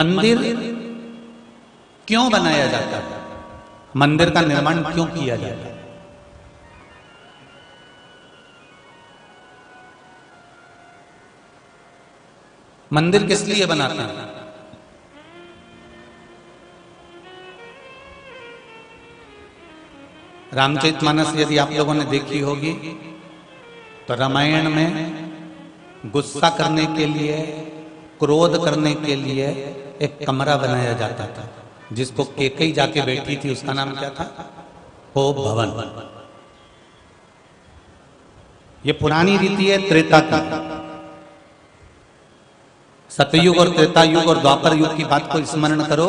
मंदिर क्यों बनाया जाता है? मंदिर का निर्माण क्यों किया जाता है? मंदिर किस लिए बनाते हैं? रामचरितमानस यदि आप लोगों ने देखी होगी तो रामायण में गुस्सा करने के लिए, क्रोध करने के लिए एक कमरा बनाया जाता था, जिसको कैकेयी जाके बैठी थी, उसका नाम क्या था? कोप भवन। ये पुरानी रीति है त्रेता की। सतयुग और त्रेता युग और द्वापर युग की बात को स्मरण करो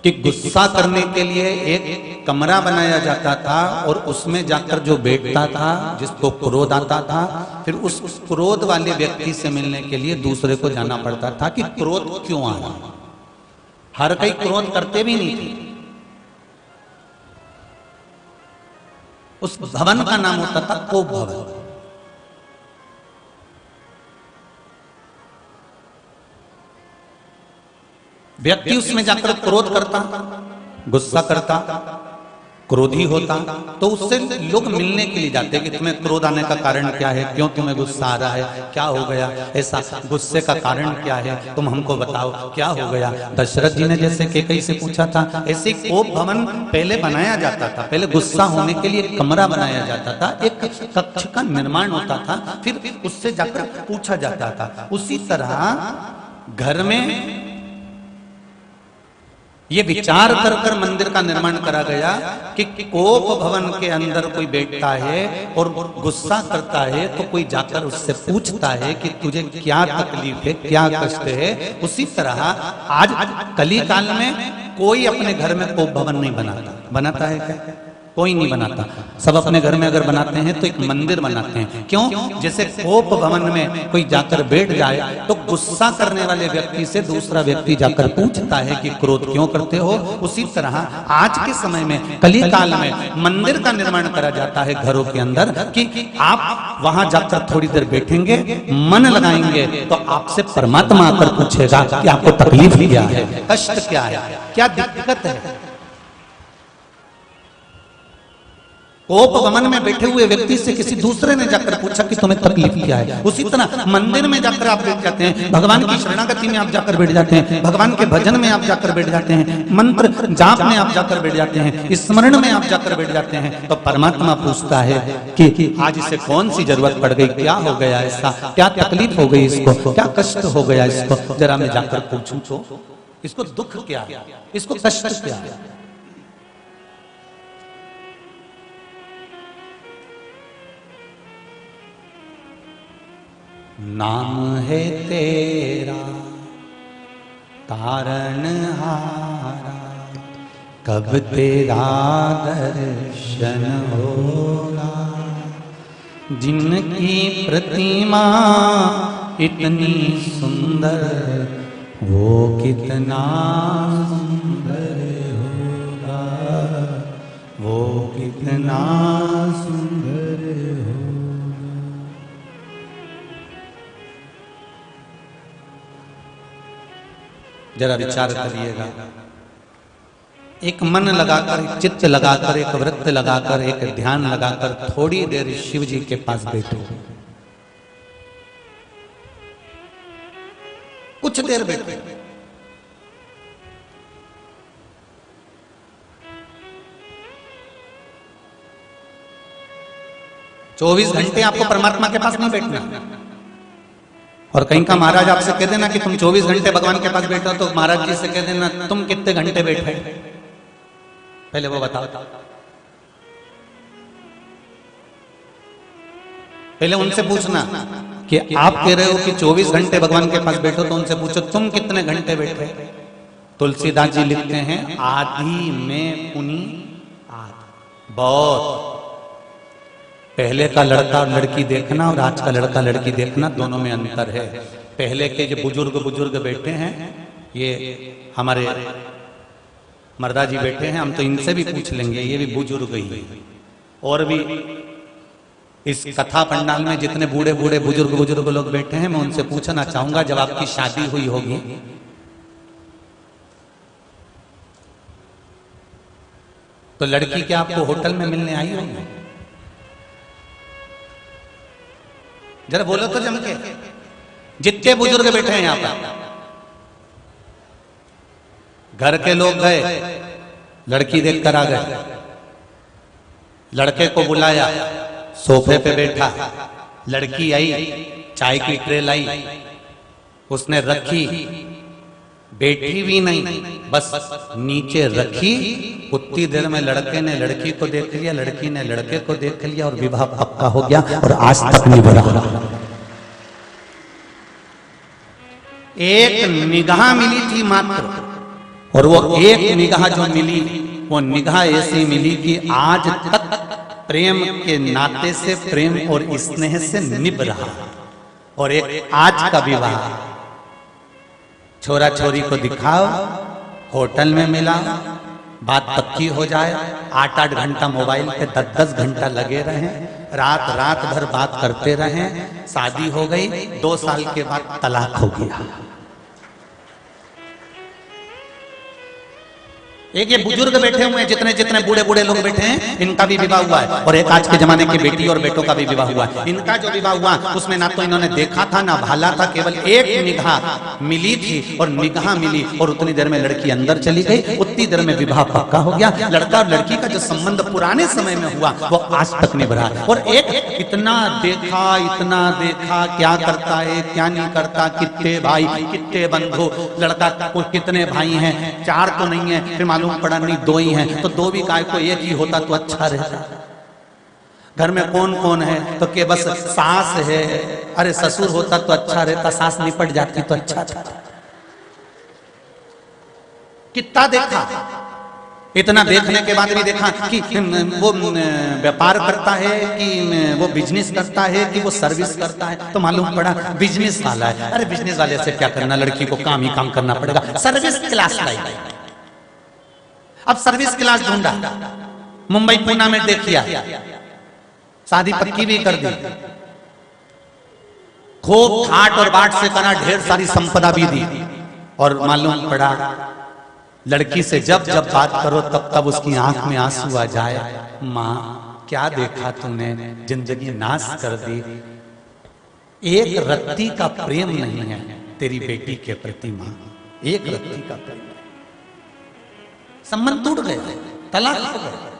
कि गुस्सा करने के लिए एक कमरा बनाया जाता था और उसमें जाकर जो बैठता था, जिसको क्रोध आता था, फिर उस क्रोध वाले व्यक्ति से मिलने के लिए दूसरे को जाना पड़ता था कि क्रोध क्यों आ रहा है। हर कोई क्रोध करते भी नहीं थे। उस भवन का नाम होता था कोप भवन। व्यक्ति उसमें जाकर क्रोध करता, गुस्सा करता, क्रोधी होता, तो उससे लोग मिलने के लिए जाते कि तुम्हें क्रोध आने का कारण क्या है, क्यों तुम्हें गुस्सा आ रहा है, क्या हो गया, ऐसा गुस्से का कारण क्या है, तुम हमको बताओ क्या हो गया। दशरथ जी ने जैसे कैकेयी से पूछा था, ऐसे कोप भवन पहले बनाया जाता था। पहले गुस्सा होने के लिए एक कमरा बनाया जाता था, एक कक्ष का निर्माण होता था, फिर उससे जाकर पूछा जाता था। उसी तरह घर में ये विचार कर कर मंदिर का निर्माण करा गया कि कोप भवन के अंदर कोई बैठता है और गुस्सा करता है तो कोई जाकर उससे पूछता है कि तुझे क्या तकलीफ है, क्या कष्ट है। उसी तरह आज कली काल में कोई अपने घर में कोप भवन नहीं बनाता। बनाता है क्या? कोई नहीं बनाता। सब अपने घर में अगर बनाते हैं तो एक मंदिर बनाते हैं। क्यों? जैसे कोप भवन में कोई जाकर बैठ जाए तो गुस्सा करने वाले व्यक्ति से दूसरा व्यक्ति जाकर पूछता है कि क्रोध क्यों करते हो। उसी तरह आज के समय में कली काल में मंदिर का निर्माण करा जाता है घरों के अंदर कि आप वहां जाकर थोड़ी देर बैठेंगे, मन लगाएंगे तो आपसे परमात्मा आकर पूछेगा कि आपको तकलीफ क्या है, कष्ट क्या है, क्या दिक्कत है। कोप भवन में बैठे हुए व्यक्ति से किसी दूसरे ने जाकर पूछा कि तुम्हें तकलीफ क्या है। उसी तरह मंदिर में जाकर आप बैठ जाते हैं, भगवान की शरणागति में आप जाकर बैठ जाते हैं, भगवान के भजन में आप जाकर बैठ जाते हैं, मंत्र जाप में आप जाकर बैठ जाते हैं, स्मरण में आप जाकर बैठ जाते हैं, तो परमात्मा पूछता है कि आज इसे कौन सी जरूरत पड़ गई, क्या हो गया, ऐसा क्या तकलीफ हो गई, इसको क्या कष्ट हो गया, इसको जरा मैं जाकर पूछूं तो इसको दुख क्या है, इसको कष्ट क्या है। नाम है तेरा तारणहारा, कब तेरा दर्शन होगा। जिनकी प्रतिमा इतनी सुंदर, वो कितना सुंदर होगा, वो कितना सुंदर होगा। जरा विचार करिएगा। एक मन लगाकर, एक चित्त लगाकर, एक वृत्त लगाकर, एक ध्यान लगाकर थोड़ी देर शिव जी के पास बैठो, कुछ देर बैठो। चौबीस घंटे आपको परमात्मा के पास नहीं बैठना। और कहीं का महाराज आपसे कह देना कि तुम 24 घंटे भगवान के पास बैठो, तो महाराज जी से कह देना तुम कितने घंटे बैठे, पहले वो बताओ। पहले उनसे पूछना कि आप कह रहे हो कि 24 घंटे भगवान के पास बैठो, तो उनसे पूछो तुम कितने घंटे बैठे। तुलसीदास जी लिखते हैं आधी में पुनी आध। बहुत पहले का लड़का और लड़की देखना और आज का लड़का लड़की देखना, दोनों में अंतर है। पहले के जो बुजुर्ग बैठे हैं, ये हमारे मर्दा जी बैठे हैं, हम तो इनसे भी पूछ लेंगे, ये भी बुजुर्ग ही। और भी इस कथा पंडाल में जितने बूढ़े बुजुर्ग लोग बैठे हैं, मैं उनसे पूछना चाहूंगा, जब आपकी शादी हुई होगी तो लड़की क्या आपको होटल में मिलने आई होगी? जरा बोलो तो जम के। जितने बुजुर्ग बैठे हैं यहां पर, घर के लोग गए, लड़की देखकर आ गए, लड़के को बुलाया, सोफे पे बैठा, लड़की आई, चाय की ट्रे लाई, उसने रखी, बैठी भी नहीं, बस नीचे रखी। उतनी देर में लड़के ने लड़की को देख लिया, लड़की ने लड़के को देख लिया और विवाह पक्का हो गया और आज तक नहीं बढ़ा। एक निगाह मिली थी मात्र, और वो एक निगाह जो मिली, वो निगाह ऐसी मिली कि आज तक प्रेम के नाते से, प्रेम और स्नेह से निभ रहा। और एक आज का विवाह, छोरा छोरी को दिखाओ, होटल में मिला, बात पक्की हो जाए, 8-8 घंटा मोबाइल पे 10-10 घंटा लगे रहे, रात भर बात करते रहे, शादी हो गई, 2 साल के बाद तलाक हो गया। एक ये बुजुर्ग बैठे हुए हैं, जितने जितने बूढ़े बूढ़े लोग बैठे हैं, इनका भी विवाह हुआ है, और एक आज के जमाने की बेटी और बेटों का भी विवाह हुआ है। इनका जो विवाह हुआ उसमें ना तो इन्होंने देखा था ना भाला था, केवल एक निगाह मिली थी, और निगाह मिली और उतनी देर में लड़की अंदर चली गई, उतनी देर में विवाह पक्का हो गया। लड़का और लड़की का जो संबंध पुराने समय में हुआ वो आज तक निभ रहा। और एक इतना देखा क्या करता है क्या नहीं करता, कितने भाई कितने बंधु, लड़का को कितने भाई हैं, 4 तो नहीं है, फिर मालूम पड़ा नहीं 2 ही हैं, तो 2 भी काय को 1 ही होता तो अच्छा रहता। घर में कौन कौन है, तो के बस सास है, अरे ससुर होता तो अच्छा रहता, सास निपट जाती तो अच्छा था। कितना देखा, इतना देखने के बाद भी देखा कि वो व्यापार करता है कि वो बिजनेस करता है कि वो सर्विस करता है, तो मालूम पड़ा बिजनेस वाला है। अरे बिजनेस वाले से क्या करना, लड़की को काम ही काम करना पड़ेगा, सर्विस क्लास लाई। अब सर्विस क्लास ढूंढा, मुंबई पूना में देखिया, शादी पक्की भी कर दी, खूब ठाट और बाट से करा, ढेर सारी संपदा भी दी, और मालूम पड़ा लड़की से जब जब बात करो तब तब उसकी आंख में आंसू आ जाए, माँ क्या देखा तुमने, जिंदगी नाश कर दी, एक रत्ती का प्रेम नहीं है तेरी बेटी के प्रति माँ, एक रत्ती का प्रेम, संबंध टूट गया, तलाक हो गया।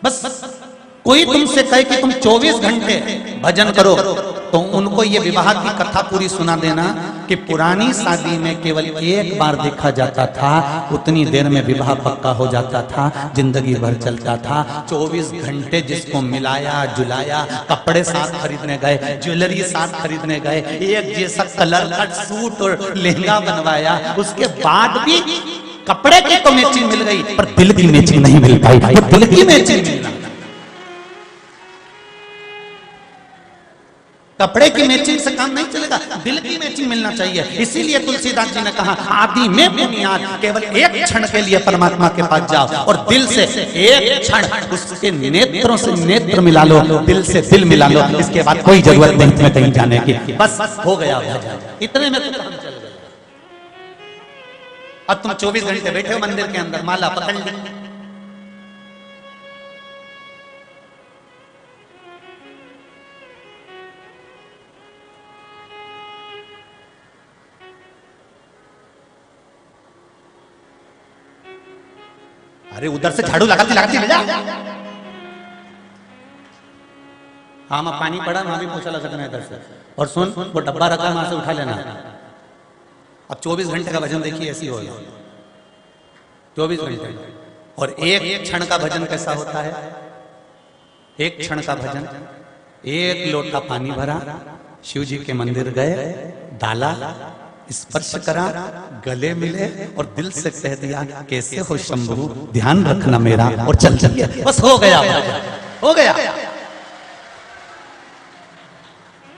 बस कोई तुमसे कहे कि तुम 24 घंटे भजन करो, तो उनको ये विवाह की कथा पूरी सुना देना कि पुरानी शादी में केवल एक बार देखा जाता था, उतनी देर में विवाह पक्का हो जाता था, जिंदगी भर चलता था। 24 घंटे जिसको मिलाया जुलाया, कपड़े साथ खरीदने गए, ज्वेलरी साथ खरीदने गए, एक जैसा कलर का सूट और लहंगा बनवाया, उसके बाद भी कपड़े की तो मैचिंग मिल गई पर दिल की मैचिंग नहीं मिल पाई। दिल की मैचिंग मिलना, कपड़े की मैचिंग से काम नहीं चलेगा, दिल की मैचिंग मिलना चाहिए। इसीलिए तुलसीदास जी ने कहा, आदि में बुनियाद, केवल एक क्षण के लिए परमात्मा के पास जाओ और दिल से एक क्षण उसके नेत्रों से नेत्र मिला लो, दिल से दिल मिला लो, इसके बाद कोई जरूरत नहीं तुम्हें कहीं जाने की, बस हो गया इतने में तो काम चल गया। अब तुम 24 घंटे बैठे हो मंदिर के अंदर, माला पकड़ ली, अरे उधर से झाड़ू लगाती लगाती ले जा। हाँ मैं पानी पड़ा, वहां भी पोछा लग सकना इधर से। और सुन, वो डब्बा रखा वहां से उठा लेना। अब 24 घंटे का भजन देखिए ऐसी हो, 24 घंटे, और एक क्षण का भजन कैसा होता है, एक क्षण का भजन, एक लोटा पानी भरा, शिव जी के मंदिर गए, डाला, स्पर्श करा, गले मिले और दिल से कह दिया कैसे हो शंभू, ध्यान रखना मेरा, और चल गया, बस हो गया, हो गया।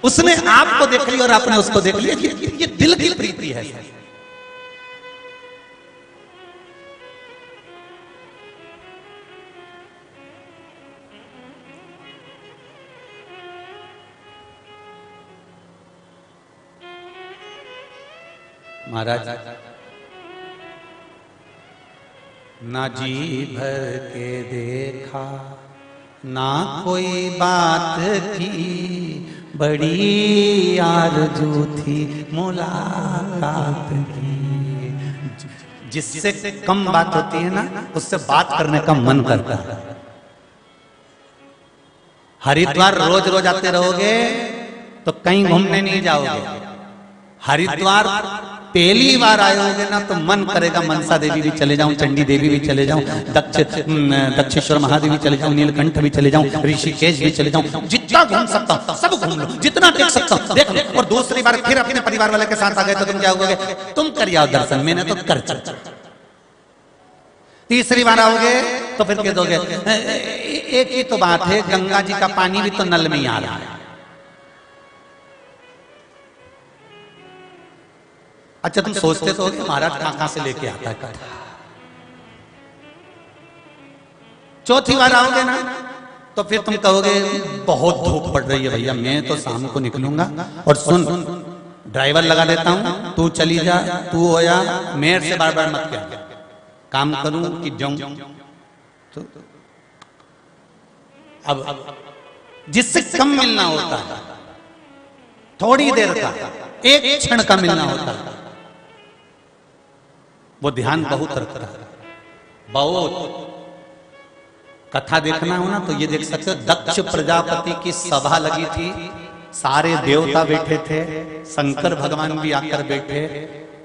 उसने आपको देख लिया और आपने उसको देख लिया, ये दिल की प्रीति है। महाराज ना जी भर के देखा, ना कोई बात की, बड़ी आरज़ू थी मुलाकात की। जिससे कम बात होती है ना, उससे बात करने का मन करता है। हरिद्वार रोज रोज आते रहोगे तो कहीं घूमने नहीं जाओगे। हरिद्वार पहली बार आए होगे ना तो मन करेगा मनसा देवी भी चले जाऊं, चंडी देवी भी चले जाऊं, दक्षेश्वर महादेव भी चले जाऊं, नीलकंठ भी चले जाऊं, ऋषिकेश भी चले जाऊं। जितना घूम सकता हूं सब घूम लो, जितना देख सकता हूं देख लो। और दूसरी बार फिर अपने परिवार वाले के साथ आ गए तो तुम क्या होगे? तुम कर आओ दर्शन, मैंने तो कर चल। तीसरी बार आओगे तो फिर कह दोगे एक ही तो बात है, गंगा जी का पानी भी तो नल में ही आ रहा है। अच्छा तुम सोचते तो होगे महाराज कहां से लेके आता है कथा। चौथी बार आओगे ना तो फिर तुम कहोगे बहुत धूप पड़ रही है भैया, मैं तो शाम को निकलूंगा। और सुन ड्राइवर लगा देता हूं, तू चली जा, तू हो जा, मेरे से बार बार मत कह, काम करूं कि जाऊं। तो अब जिससे कम मिलना होता है, थोड़ी देर का, एक क्षण का मिलना होता है, वो ध्यान बहुत रखता है। बहुत कथा देखना हो ना तो ये देख सकते हो, दक्ष प्रजापति की सभा लगी थी, सारे देवता बैठे थे, शंकर भगवान भी आकर बैठे,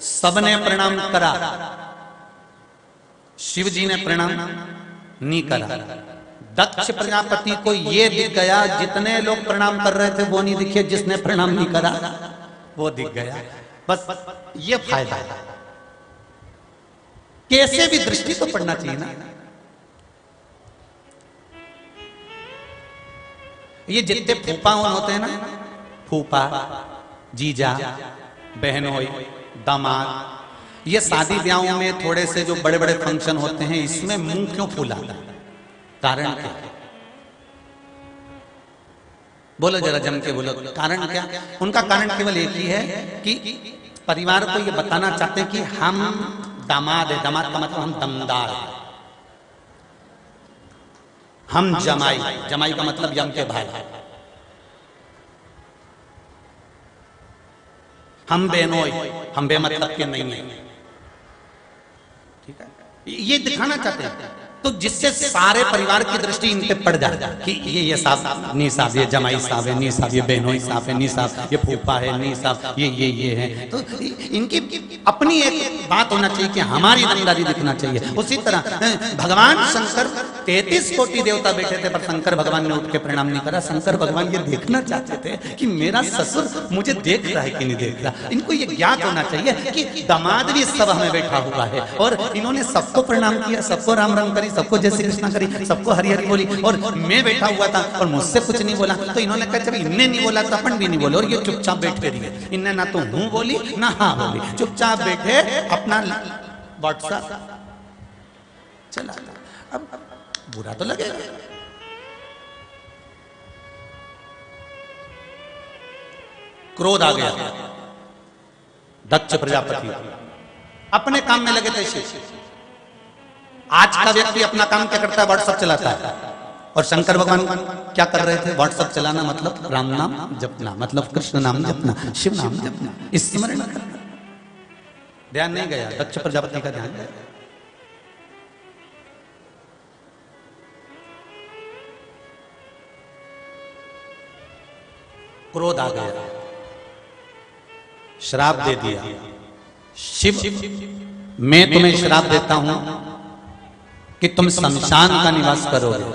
सबने प्रणाम करा, शिव जी ने प्रणाम नहीं करा। दक्ष प्रजापति को ये दिख गया, जितने लोग प्रणाम कर रहे थे वो नहीं दिखे, जिसने प्रणाम नहीं करा वो दिख गया। बस ये फायदा है, कैसे भी दृष्टि तो पड़ना चाहिए ना। ये जितने फूफा होते हैं ना, फूफा, जीजा, बहनोई, दामाद, ये शादी ब्याहों में थोड़े से जो बड़े बड़े फंक्शन होते हैं, इसमें मुंह क्यों फूलाता है? कारण क्या? बोलो जरा जम के बोलो, कारण क्या? उनका कारण केवल एक ही है कि परिवार को ये बताना चाहते हैं कि हम दामाद है, दामाद का मतलब हम दमदार है, हम जमाई, जमाई का मतलब यम के भाई, हम बेनोई, हम बेमतलब के नहीं है, ठीक है, ये दिखाना चाहते हैं। तो जिससे सारे परिवार की दृष्टि इन पे पड़ जाए कि ये साहब नी साहब, ये जमाई साहब है, नी साहब ये बहनोई साहब है, नी साहब ये फूफा है, नी साहब ये है। तो इनकी अपनी एक बात होना चाहिए कि हमारी दमदारी दिखना चाहिए। उसी तरह भगवान शंकर 33 कोटि देवता बैठे थे, पर शंकर भगवान ने उठ के प्रणाम नहीं करा। शंकर भगवान ये देखना चाहते थे कि मेरा ससुर मुझे देख रहा है कि नहीं देख रहा। इनको ये ज्ञात होना चाहिए कि दामाद भी इस सभा में बैठा हुआ है और इन्होंने सबको प्रणाम किया, सबको राम राम करी, सबको जय श्री कृष्णा करी, सबको हरि हरि बोली, और मैं बैठा हुआ था और मुझसे कुछ नहीं बोला। तो इन्होंने कहा जब इनने नहीं बोला तो अपन भी नहीं बोले, और ये चुपचाप बैठे रहे। इनने ना तो हूं बोली ना हाँ बोली, चुपचाप बैठे अपना व्हाट्सएप चला। अब बुरा तो लगेगा। क्रोध आ गया दक्ष प्रजापति, अपने काम में लगे थे। आज का व्यक्ति अपना काम क्या करता है? व्हाट्सएप चलाता है। और शंकर भगवान क्या कर रहे थे? व्हाट्सएप चलाना मतलब राम नाम जपना, मतलब कृष्ण नाम जपना, शिव नाम जपना, स्मरण करना। ध्यान नहीं गया, दक्ष प्रजापति का ध्यान गया। क्रोध आ गया, श्राप दे दिया। शिव, मैं तुम्हें श्राप देता हूं कि तुम शमशान का निवास करोगे।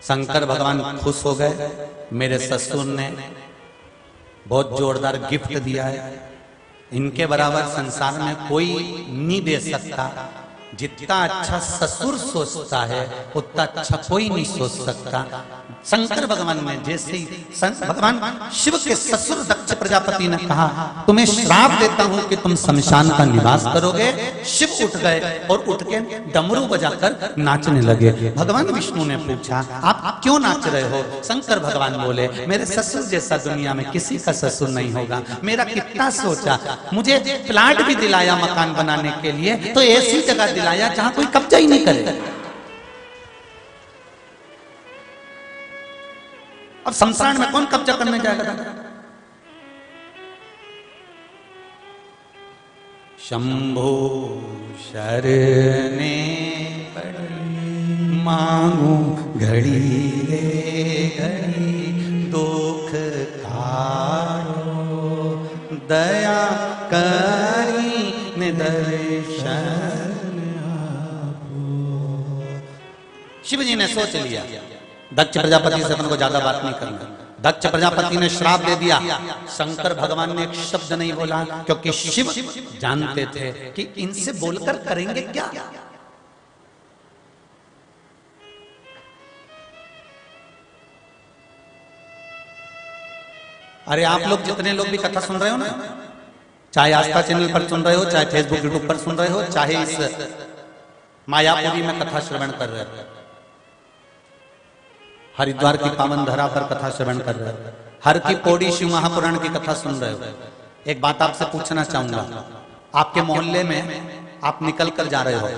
शंकर भगवान खुश हो गए, मेरे ससुर ने बहुत जोरदार गिफ्ट दिया है, इनके बराबर संसार में कोई नहीं दे सकता। जितना अच्छा ससुर सोचता है उतना अच्छा कोई नहीं सोच सकता। शंकर भगवान ने जैसे ही भगवान शिव के ससुर दक्ष प्रजापति ने कहा तुम्हें श्राप देता हूं कि तुम शमशान का निवास करोगे, शिव उठ गए और उठ के डमरू बजाकर नाचने लगे। भगवान विष्णु ने पूछा आप क्यों नाच रहे हो? शंकर भगवान बोले मेरे ससुर जैसा दुनिया में किसी का ससुर नहीं होगा। मेरा कितना सोचा, मुझे प्लाट भी दिलाया मकान बनाने के लिए, तो ऐसी जगह दिलाया जहां कोई कब्जा ही नहीं करे। अब शमशान में कौन कब्जा करने जाएगा? शंभो शरणे पड़ी मांगू घड़ी ले घड़ी दुख कारो दया करी निदर्शन आपो। शिव जी ने सोच लिया दक्ष प्रजापति से अपन को ज्यादा बात नहीं करना। दक्ष प्रजापति ने श्राप दे दिया, शंकर भगवान ने एक शब्द नहीं बोला, क्योंकि शिव जानते थे कि इनसे बोलकर करेंगे क्या। अरे आप लोग जितने लोग भी कथा सुन रहे हो ना, चाहे आस्था चैनल पर सुन रहे हो, चाहे फेसबुक यूट्यूब पर सुन रहे हो, चाहे इस मायापुरी में कथा श्रवण कर रहे हो, हरिद्वार की पावन धरा पर कथा श्रवण कर रहे हो, हर की पौड़ी शिव महापुराण की कथा सुन रहे हो, एक बात आपसे पूछना चाहूंगा। आपके मोहल्ले में आप निकल कर जा रहे हो,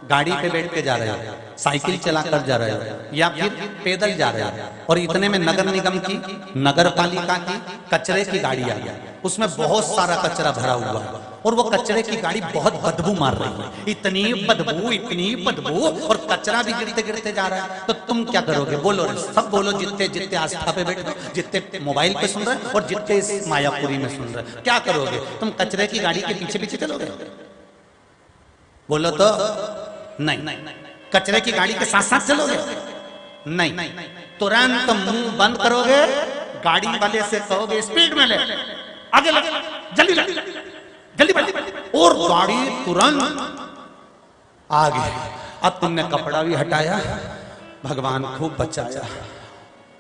गाड़ी पे बैठ के जा रहे हो, साइकिल चलाकर जा रहे हो या फिर पैदल जा रहे हो, और इतने में नगर निगम की, नगर पालिका की कचरे की गाड़ी आ गई, उसमें बहुत सारा कचरा भरा हुआ है और वो कचरे की गाड़ी बहुत बदबू मार रही है, इतनी बदबू, और कचरा भी गिरते गिरते जा रहा है। तो तुम क्या करोगे? बोलो रे, सब बोलो, जितने जितने आस्था पे बैठे, जितने मोबाइल पे सुन रहे और जितने इस मायापुरी में सुन रहे, क्या करोगे? तुम कचरे की गाड़ी के पीछे पीछे चलोगे? बोलो तो नहीं। कचरे की गाड़ी के साथ साथ चलोगे? नहीं। तुरंत मुंह बंद करोगे, गाड़ी वाले से कहोगे स्पीड में ले, आगे लग, जल्दी बढ़, और गाड़ी तुरंत आगे। अब तुमने कपड़ा भी हटाया, भगवान खूब बचाया,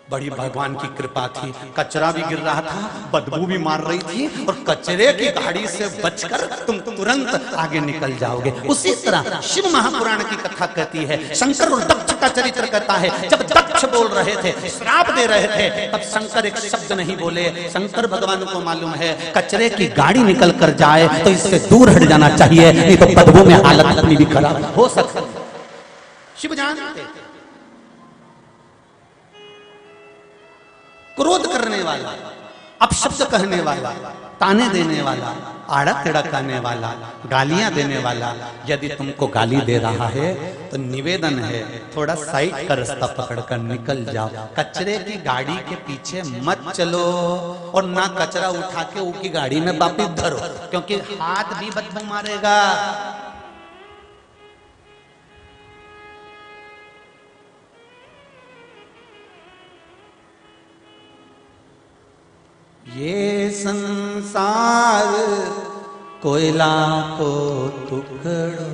बड़ी भगवान की कृपा थी, कचरा भी गिर रहा था, बदबू भी मार रही थी, और कचरे की गाड़ी से बचकर तुम तुरंत आगे निकल जाओगे। उसी तरह शिव महापुराण की कथा कहती है, शंकर और दक्ष का चरित्र कहता है, जब दक्ष बोल रहे थे, श्राप दे रहे थे, तब शंकर एक शब्द नहीं बोले। शंकर भगवान को मालूम है कचरे की गाड़ी निकल कर जाए तो इससे दूर हट जाना चाहिए, नहीं तो बदबू में हालत अपनी भी खराब हो सकती है। शिव जानते थे। क्रोध करने वाला, अपशब्द कहने वाला, ताने देने वाला, आड़ा टेढ़ा करने वाला, गालियां देने वाला, यदि तुमको गाली दे रहा है तो निवेदन है थोड़ा साइड का रास्ता पकड़कर निकल जाओ, कचरे की गाड़ी के पीछे मत चलो, और ना कचरा उठा के वो की गाड़ी में वापिस धरो, क्योंकि हाथ भी बदबू मारेगा। ये संसार कोयला को टुकड़ो,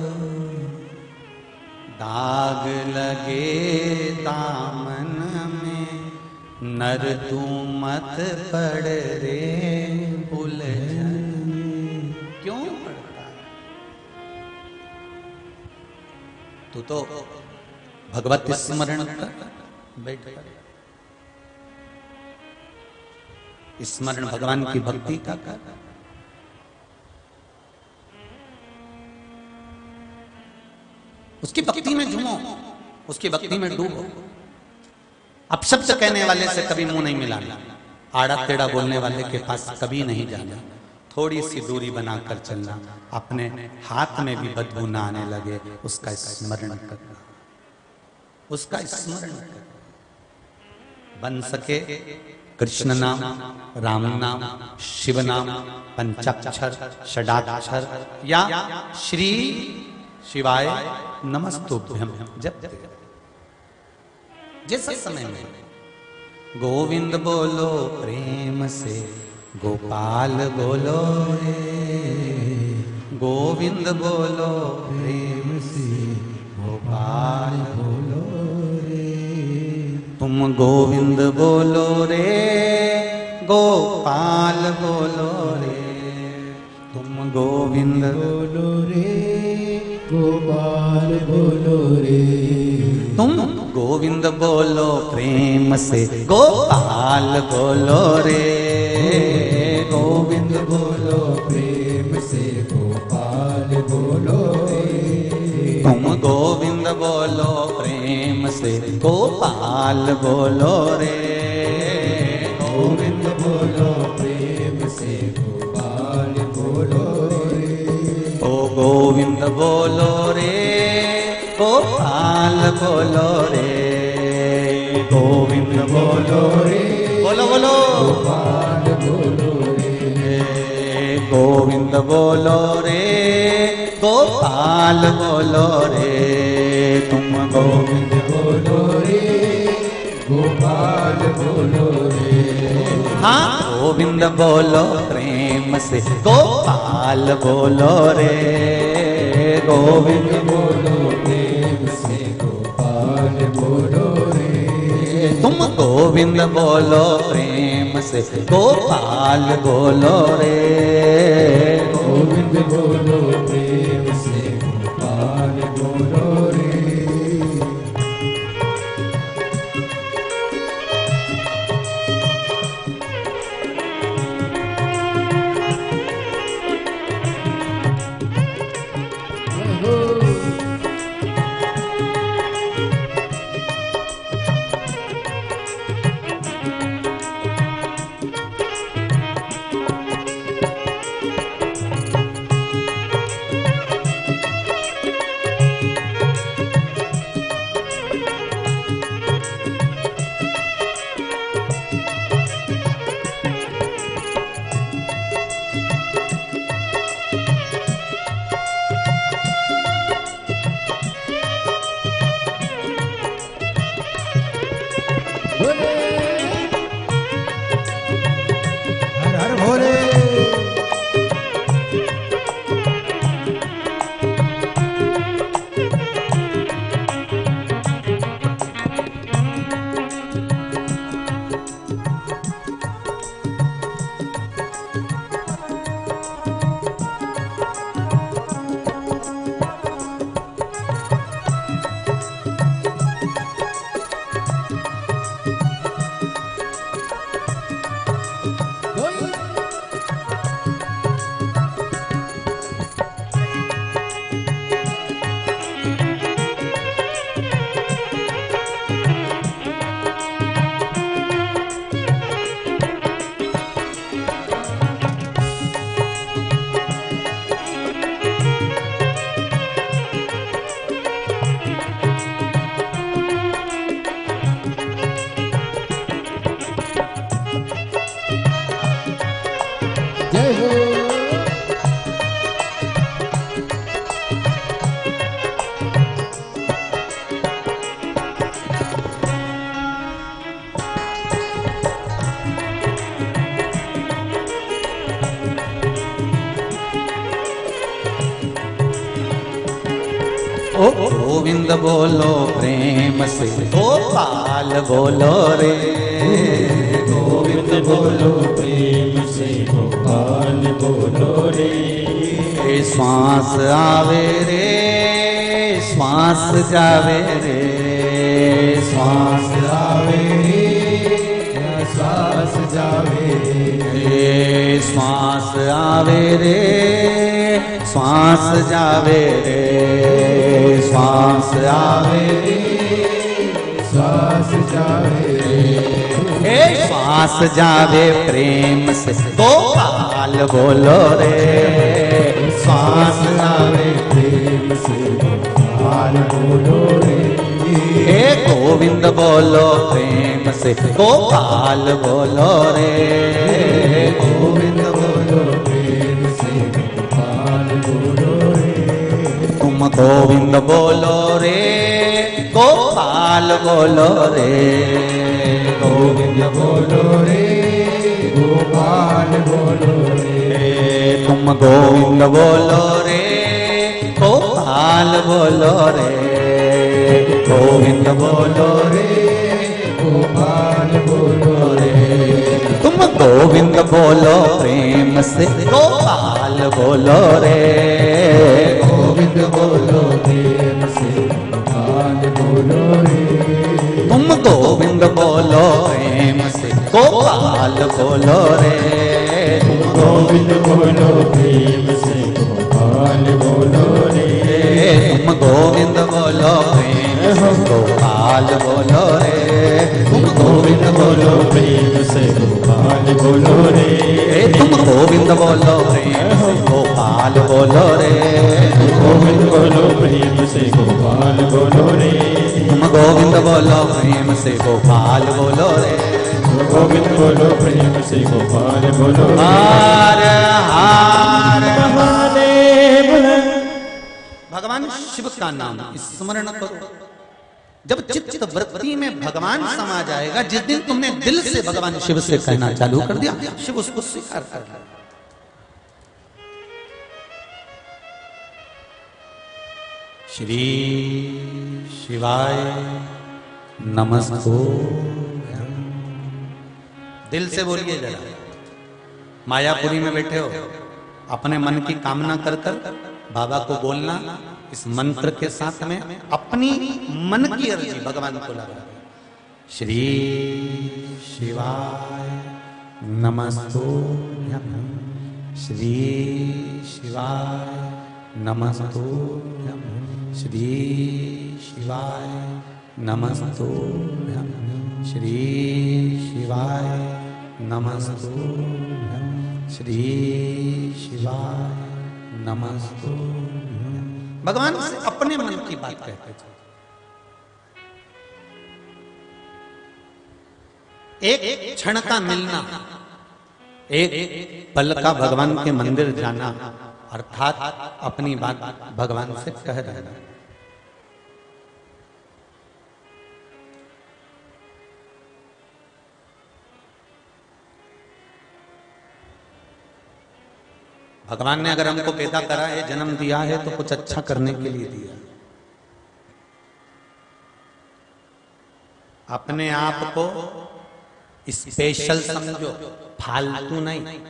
दाग लगे दामन में, नर तू मत पड़ रे उलझन में। क्यों पड़ता? तू तो भगवत स्मरण कर बैठ कर, स्मरण भगवान की भक्ति का कर, उसकी भक्ति में झूमो, उसकी भक्ति में डूबो। अपशब्द कहने वाले से कभी मुंह नहीं मिलाना, आड़ा टेढ़ा बोलने वाले के पास कभी नहीं जाना, थोड़ी सी दूरी बनाकर चलना, अपने हाथ में भी बदबू ना आने लगे उसका स्मरण करना, उसका स्मरण करना। बन सके कृष्ण नाम, राम नाम, शिव नाम, पंचाक्षर, षडाक्षर या श्री शिवाय नमस्तुभ्यम जपते। जिस समय में गोविंद बोलो प्रेम से, गोपाल बोलो रे, गोविंद बोलो प्रेम से, गोपाल बोलो रे, तुम गोविंद बोलो रे, गोपाल बोलो रे, तुम गोविंद बोलो रे, गोपाल बोलो रे, तुम गोविंद बोलो प्रेम से, गोपाल बोलो रे, गोविंद बोलो प्रेम से, गोपाल बोलो रे। गोविंद बोलो प्रेम से, गोपाल बोलो रे। गोविंद बोलो प्रेम से, गोपाल बोलो रे। ओ गोविंद बोलो रे, गोपाल बोलो रे। गोविंद बोलो रे, बोलो बोलो गोपाल बोलो रे। गोविंद बोलो रे, गोपाल बोलो रे। तुम गोविंद बोलो रे, गोपाल बोलो रे। हाँ गोविंद बोलो प्रेम से, गोपाल बोलो रे। गोविंद बोलो प्रेम से, गोपाल बोलो रे। तुम गोविंद बोलो प्रेम से, गोपाल बोलो रे। गोविंद बोलो प्रेम से, गोपाल बोलो रे। हर हर भोले। जय हो। ओ गोविंद बोलो प्रेम से, गोपाल बोलो रे। गोविंद बोलो प्रेम से, गोपाल बोलो रे। श्वास आवे रे, श्वास जावे रे। श्वास आवे रे, श्वास जावे रे। श्वास आवे रे, श्वास जावे रे। श्वास आवे रे, श्वास जावे रे। श्वास जावे प्रेम से, गोपाल बोलो रे। श्वास आवे प्रेम से, गोपाल बोलो रे। गोविंद बोलो प्रेम से, गोपाल बोलो रे। गोविंद बोलो प्रेम से, गोपाल बोलो रे। तुम गोविंद बोलो रे, गोपाल बोलो रे। गोविंद बोलो रे, गोपाल बोलो रे। तुम गोविंद बोलो रे, गोपाल बोलो रे। गोविंद बोलो रे, गोपाल बोलो रे। तुम गोविंद बोलो प्रेम से, गोपाल बोलो रे। गोविंद बोलो प्रेम से, गोपाल बोलो रे। तुम गोविंद बोलो प्रेम से, गोपाल बोलो रे। गोविंद बोलो प्रेम से, गोपाल बोलो रे। तुम गोविंद बोलो बोलो रे, गोविंद बोलो प्रेम से गोपाल बोलो रे, तुम गोविंद बोलो प्रेम से गोपाल बोलो रे, गोविंद बोलो प्रेम से गोपाल बोलो रे। हर हर महादेव। भगवान शिव का नाम स्मरण करो। जब चित्त वृत्ति में भगवान समा जाएगा, जिस दिन तुमने दिल से भगवान शिव से कहना चालू कर दिया, शिव उसको स्वीकार कर लेगा। श्री शिवाय नमस्तुभ्यं। दिल से बोलिए जरा। मायापुरी में बैठे हो, अपने मन की कामना कर कर बाबा को बोलना। इस मंत्र के साथ में अपनी मन की अर्जी भगवान को लगा। श्री शिवाय नमस्तुभ्यं, श्री शिवाय नमस्तुभ्यं, श्री शिवाय नमस्तुभ्यं, श्री शिवाय नमस्तुभ्यं, श्री शिवाय नमस्तुभ्यं। भगवान से अपने मन की बात कहते थे। एक क्षण का मिलना, एक पल का भगवान के मंदिर जाना, अर्थात अपनी बात भगवान से कह देना। भगवान ने अगर हमको पैदा करा है, जन्म दिया है, तो कुछ अच्छा करने के लिए दिया। अपने आप को स्पेशल समझो, फालतू नहीं।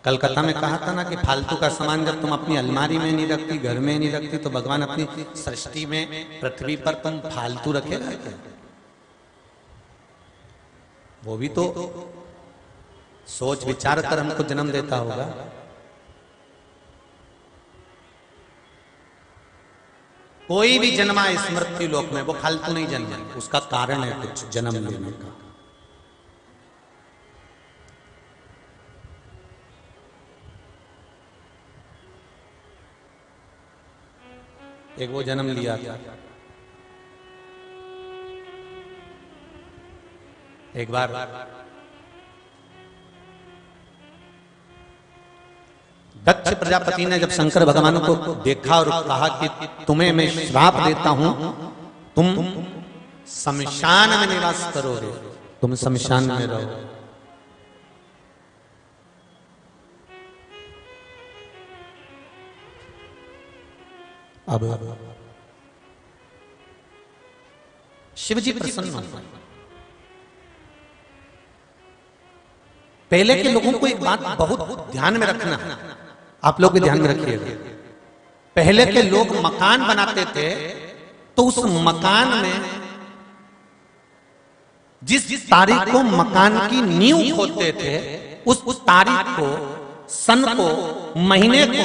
कलकत्ता में कहा था ना कि फालतू का सामान जब तुम अपनी अलमारी में नहीं रखती, घर में नहीं रखती, तो भगवान अपनी सृष्टि में, पृथ्वी पर तुम फालतू रखेगा क्या? वो भी तो सोच विचार कर हमको जन्म देता होगा। कोई भी जन्मा इस मृत्यु लोक में, वो फालतू नहीं जन्मा, उसका कारण है कुछ जन्म लेने का। एक वो जन्म लिया था, एक बार दक्ष प्रजापति ने जब शंकर भगवान को देखा और कहा कि तुम्हें मैं श्राप देता हूं, तुम शमशान में निवास करोगे, तुम शमशान में रहो। अब शिवजी प्रसन्न हो। पहले के लोगों को एक बात बहुत ध्यान में रखना, आप लोग भी ध्यान में रखिएगा। पहले के लोग मकान बनाते थे तो उस मकान में जिस तारीख को मकान की नींव खोदते थे, उस तारीख को, सन को, महीने को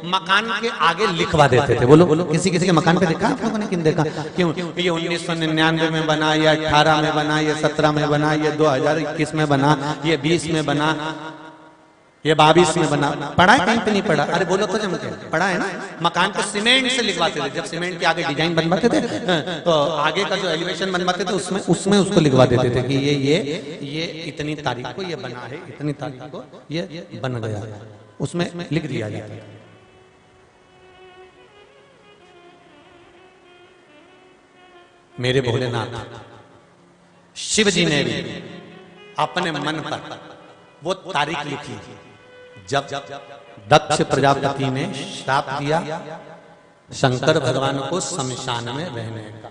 मकान के आगे लिखवा देते थे। बोलो बोलो, किसी किसी के मकान पे देखा आप लोगों ने? किन देखा? क्यों? ये 1999 में बना, ये 18 में बना, ये 17 में बना, ये 2021 में बना, ये 20 में बना, ये 22 में बना। पढ़ा है? कहीं पे नहीं पढ़ा? अरे बोलो तो जम के पढ़ा है ना। मकान को सीमेंट से लिखवाते थे। जब सीमेंट के आगे डिजाइन बनवाते थे तो आगे का जो एलिवेशन बनवाते थे उसमें उसको लिखवा देते थे कि ये इतनी तारीख को ये बना है, इतनी तारीख को ये बन गया, उसमें लिख दिया जाता है। मेरे भोलेनाथ शिव जी ने भी अपने मन पर वो तारीख लिखी जब दक्ष प्रजापति ने श्राप दिया शंकर भगवान को शमशान में रहने का।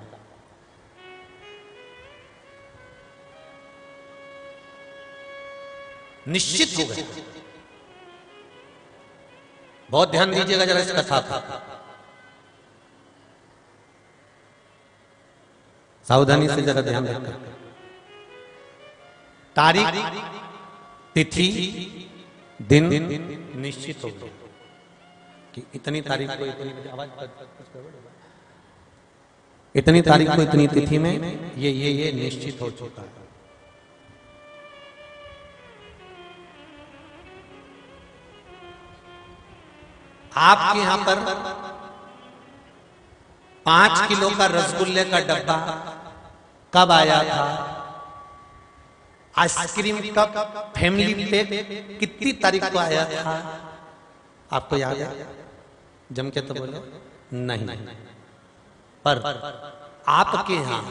निश्चित हो गए। बहुत ध्यान दीजिएगा जरा इस कथा पर, सावधानी से जरा ध्यान रखकर। तारीख, तिथि, दिन निश्चित हो गए कि इतनी तारीख को इतनी तारीख को इतनी तिथि में ये निश्चित हो चुका है। आपके यहां पर 5 किलो का रसगुल्ले का डब्बा कब आया था? आइसक्रीम का फैमिली पैक कितनी तारीख को आया था? आपको याद है? जम के तो बोलो नहीं। पर आपके यहां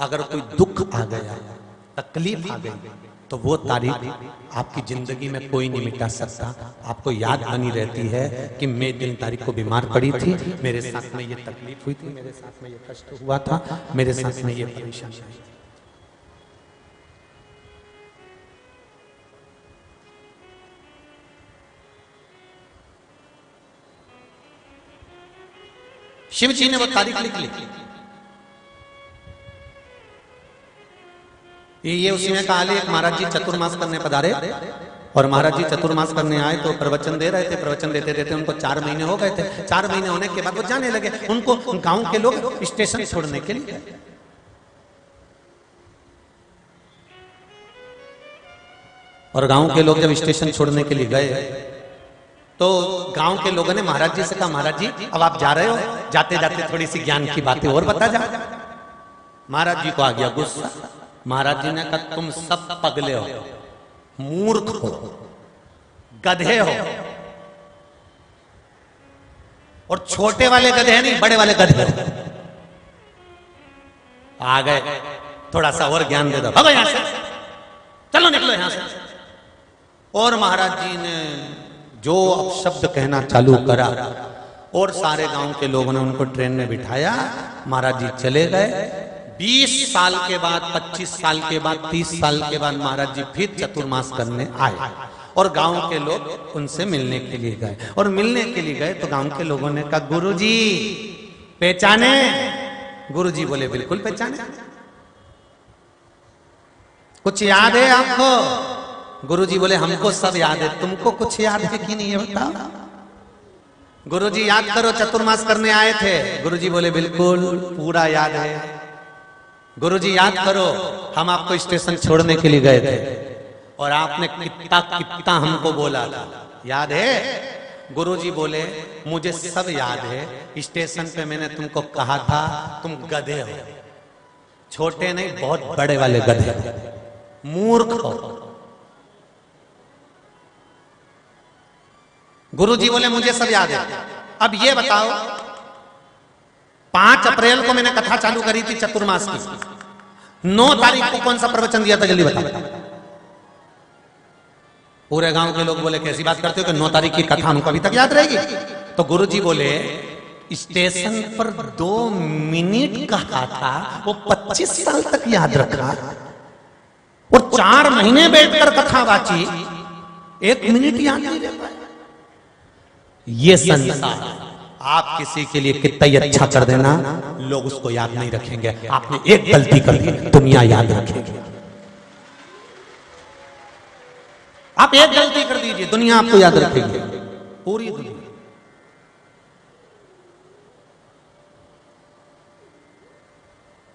अगर कोई दुख आ गया, तकलीफ आ गई, तो वो तारीख आपकी जिंदगी में कोई नहीं मिटा सकता। आपको याद बनी रहती है कि मैं दिन तारीख को बीमार पड़ी थी, मेरे साथ में ये तकलीफ हुई थी, मेरे साथ में ये कष्ट हुआ था, मेरे साथ में ये परेशानी आई थी। शिव जी ने वो तारीख लिख ली। ये उसमें कहा एक महाराज जी चतुर्मास करने पधारे, और महाराज जी चतुर्मास करने आए तो प्रवचन दे रहे थे। प्रवचन देते देते उनको 4 महीने हो गए थे। 4 महीने होने के बाद वो जाने लगे। उनको गांव के लोग स्टेशन छोड़ने के लिए, और गांव के लोग जब स्टेशन छोड़ने के लिए गए तो गांव के लोगों ने महाराज जी से कहा, महाराज जी अब आप जा रहे हो, जाते जाते थोड़ी सी ज्ञान की बातें और बता जा। महाराज जी को आ गया गुस्सा। महाराज जी ने कहा, तुम सब पगले हो, मूर्ख हो, गधे हो, और छोटे वाले गधे नहीं, बड़े वाले गधे हो। आ गए, थोड़ा सा और ज्ञान दे दो, भागो यहां से, चलो निकलो यहां से। और महाराज जी ने जो अपशब्द कहना चालू करा, और सारे गांव के लोगों ने उनको ट्रेन में बिठाया। महाराज जी चले गए। 20 साल के बाद, 25 साल के बाद, 30 साल के बाद महाराज जी फिर चतुर्मास करने आए, और गांव के लोग उनसे मिलने के लिए गए। और मिलने के लिए गए तो गांव के लोगों ने कहा, गुरुजी पहचाने? गुरुजी बोले, बिल्कुल पहचाने। कुछ याद है आपको? गुरुजी बोले, हमको सब याद है, तुमको कुछ याद है कि नहीं है बताओ। गुरुजी याद करो, चतुर्मास करने आए थे। गुरुजी बोले, बिल्कुल पूरा याद है। गुरुजी याद करो, हम आपको स्टेशन छोड़ने के लिए गए थे, और आपने कितना कितना हमको बोला था, याद है? गुरुजी बोले, मुझे सब याद है। स्टेशन पे मैंने तुमको कहा था तुम गधे हो, छोटे नहीं, बहुत बड़े वाले गधे हो, मूर्ख हो। गुरुजी बोले, मुझे सब याद है। अब ये बताओ, 5 अप्रैल को मैंने कथा चालू करी थी चतुर्मास की। 9 तारीख को कौन सा प्रवचन दिया था, जल्दी बताओ। पूरे गांव के लोग बोले, कैसी बात करते हो कि 9 तारीख की कथा हमको अभी तक याद रहेगी? तो गुरुजी बोले, स्टेशन पर 2 मिनट कहा था, वो 25 साल तक याद रखा, और 4 महीने बैठकर कथा बाची, 1 मिनट याद नहीं रह पाए। ये संसार आप किसी के लिए कितना ही अच्छा कर देना, लोग उसको याद नहीं रखेंगे। आपने एक गलती कर दी, दुनिया याद रखेगी। आप एक गलती कर दीजिए, दुनिया आपको याद रखेगी, पूरी दुनिया।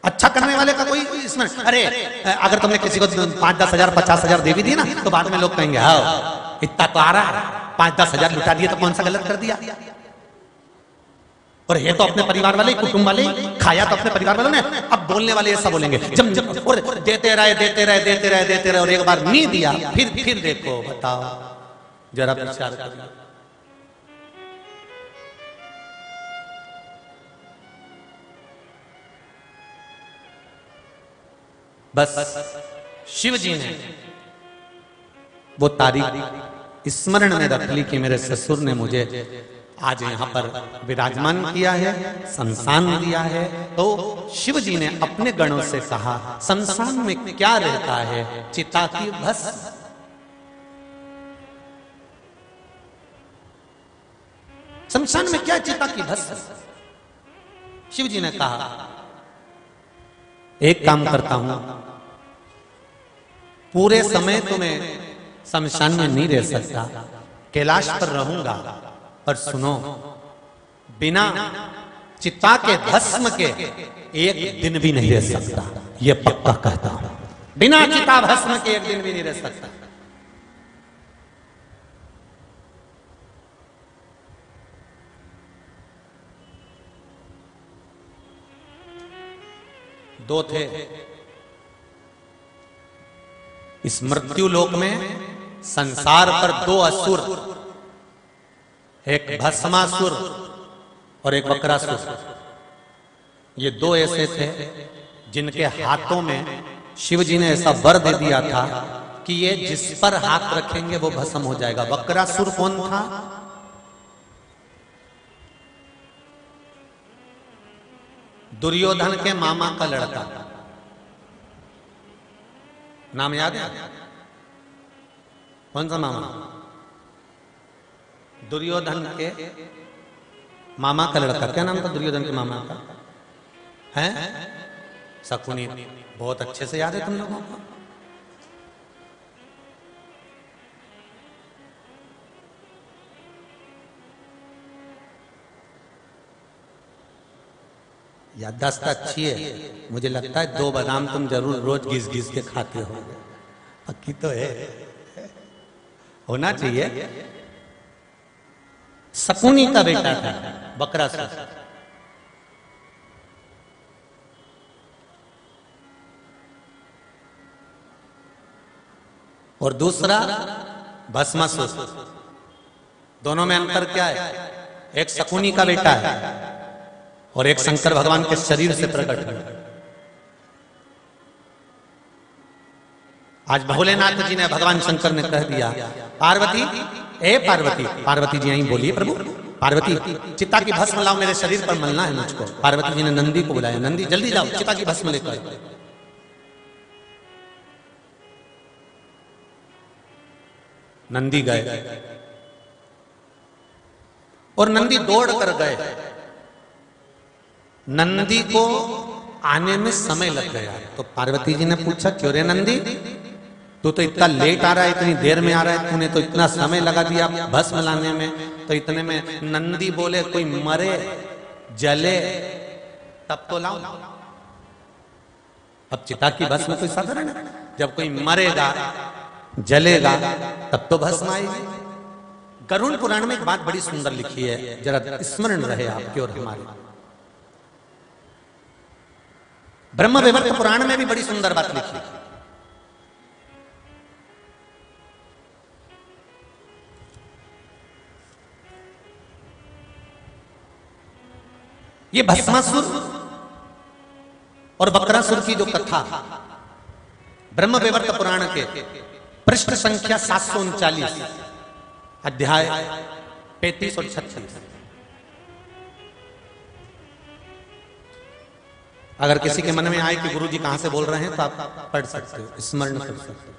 अच्छा करने वाले का कोई इसमें, अरे अगर तुमने किसी को 5-10 हजार 50 हजार दे भी दिए ना, तो बाद में लोग कहेंगे, हाँ इतना तो आ रहा है, 5-10 हजार लुटा दिए तो कौन सा गलत कर दिया? और ये तो अपने परिवार वाले, कुटुंब वाले, खाया तो अपने परिवार वालों ने। अब बोलने वाले ऐसा बोलेंगे, जब जब और देते रहे देते रहे देते रहे देते रहे, और एक बार नहीं दिया, फिर देखो, बताओ जरा विचार करिए। बस शिव जी ने वो तारीख स्मरण में रख ली कि मेरे ससुर ने मुझे आज यहाँ पर विराजमान किया है, संसान दिया है। तो शिव जी ने अपने गणों से कहा, संसान में क्या रहता है? चिता की भस्म। शमशान में क्या चिता की भस्म? शिव जी ने कहा, एक काम करता हूं, पूरे समय तो मैं शमशान में नहीं रह सकता, कैलाश पर रहूंगा, पर सुनो, बिना चिता के भस्म के एक दिन भी नहीं रह सकता, ये पक्का कहता हूं। बिना चिता भस्म के एक दिन भी नहीं रह सकता। दो थे। इस मृत्यु लोक में संसार पर दो असुर, एक भस्मासुर और एक वक्रासुर, ये दो ऐसे थे जिनके हाथों में शिव जी ने ऐसा वर दे दिया था कि ये जिस पर हाथ रखेंगे वो भस्म हो जाएगा। वक्रासुर कौन था? दुर्योधन के मामा का लड़का। नाम याद है? कौन सा मामा? दुर्योधन के मामा का लड़का। क्या नाम था दुर्योधन के मामा का? है शकुनी। बहुत अच्छे से याद है तुम लोगों को। याददाश्त अच्छी है। मुझे लगता है 2 बादाम तुम जरूर रोज घिस घिस के खाते हो। पक्की तो है, होना चाहिए। शकुनी का बेटा था वक्रासुर। और दूसरा भस्मासुर। दोनों में अंतर क्या है? एक शकुनी का बेटा है और एक शंकर भगवान के शरीर से प्रकट हुआ। आज भोलेनाथ जी ने, भगवान शंकर ने कह दिया, पार्वती, ए पार्वती, पार्वती जी यहीं बोलिए प्रभु, पार्वती चिता की भस्म लाओ, मेरे शरीर पर मलना है मुझको। पार्वती जी ने नंदी को बुलाया, नंदी जल्दी जाओ चिता की भस्म लेकर। नंदी गए और नंदी दौड़ कर गए। नंदी को आने में समय लग गया तो पार्वती जी ने पूछा, क्यों रे नंदी, तू तो इतना लेट आ रहा है, इतनी देर में आ रहा है, तूने तो इतना समय लगा दिया भस्म लाने में। तो इतने में नंदी बोले, कोई मरे जले तब तो लाऊं। अब चिता की भस्म कोई साधारण है? जब कोई मरेगा जलेगा तब तो भस्म आएगी। गरुड़ पुराण में एक बात बड़ी सुंदर लिखी है, जरा स्मरण रहे आपके और हमारे। ब्रह्म वैवर्त पुराण में भी बड़ी सुंदर बात लिखी है। ये भस्मासुर और वक्रासुर की जो कथा ब्रह्म वैवर्त पुराण के पृष्ठ संख्या 739, अध्याय 35 और 36। अगर किसी के मन में आए कि गुरुजी कहां से बोल रहे हैं तो आप पढ़ सकते हो, स्मरण कर सकते हो।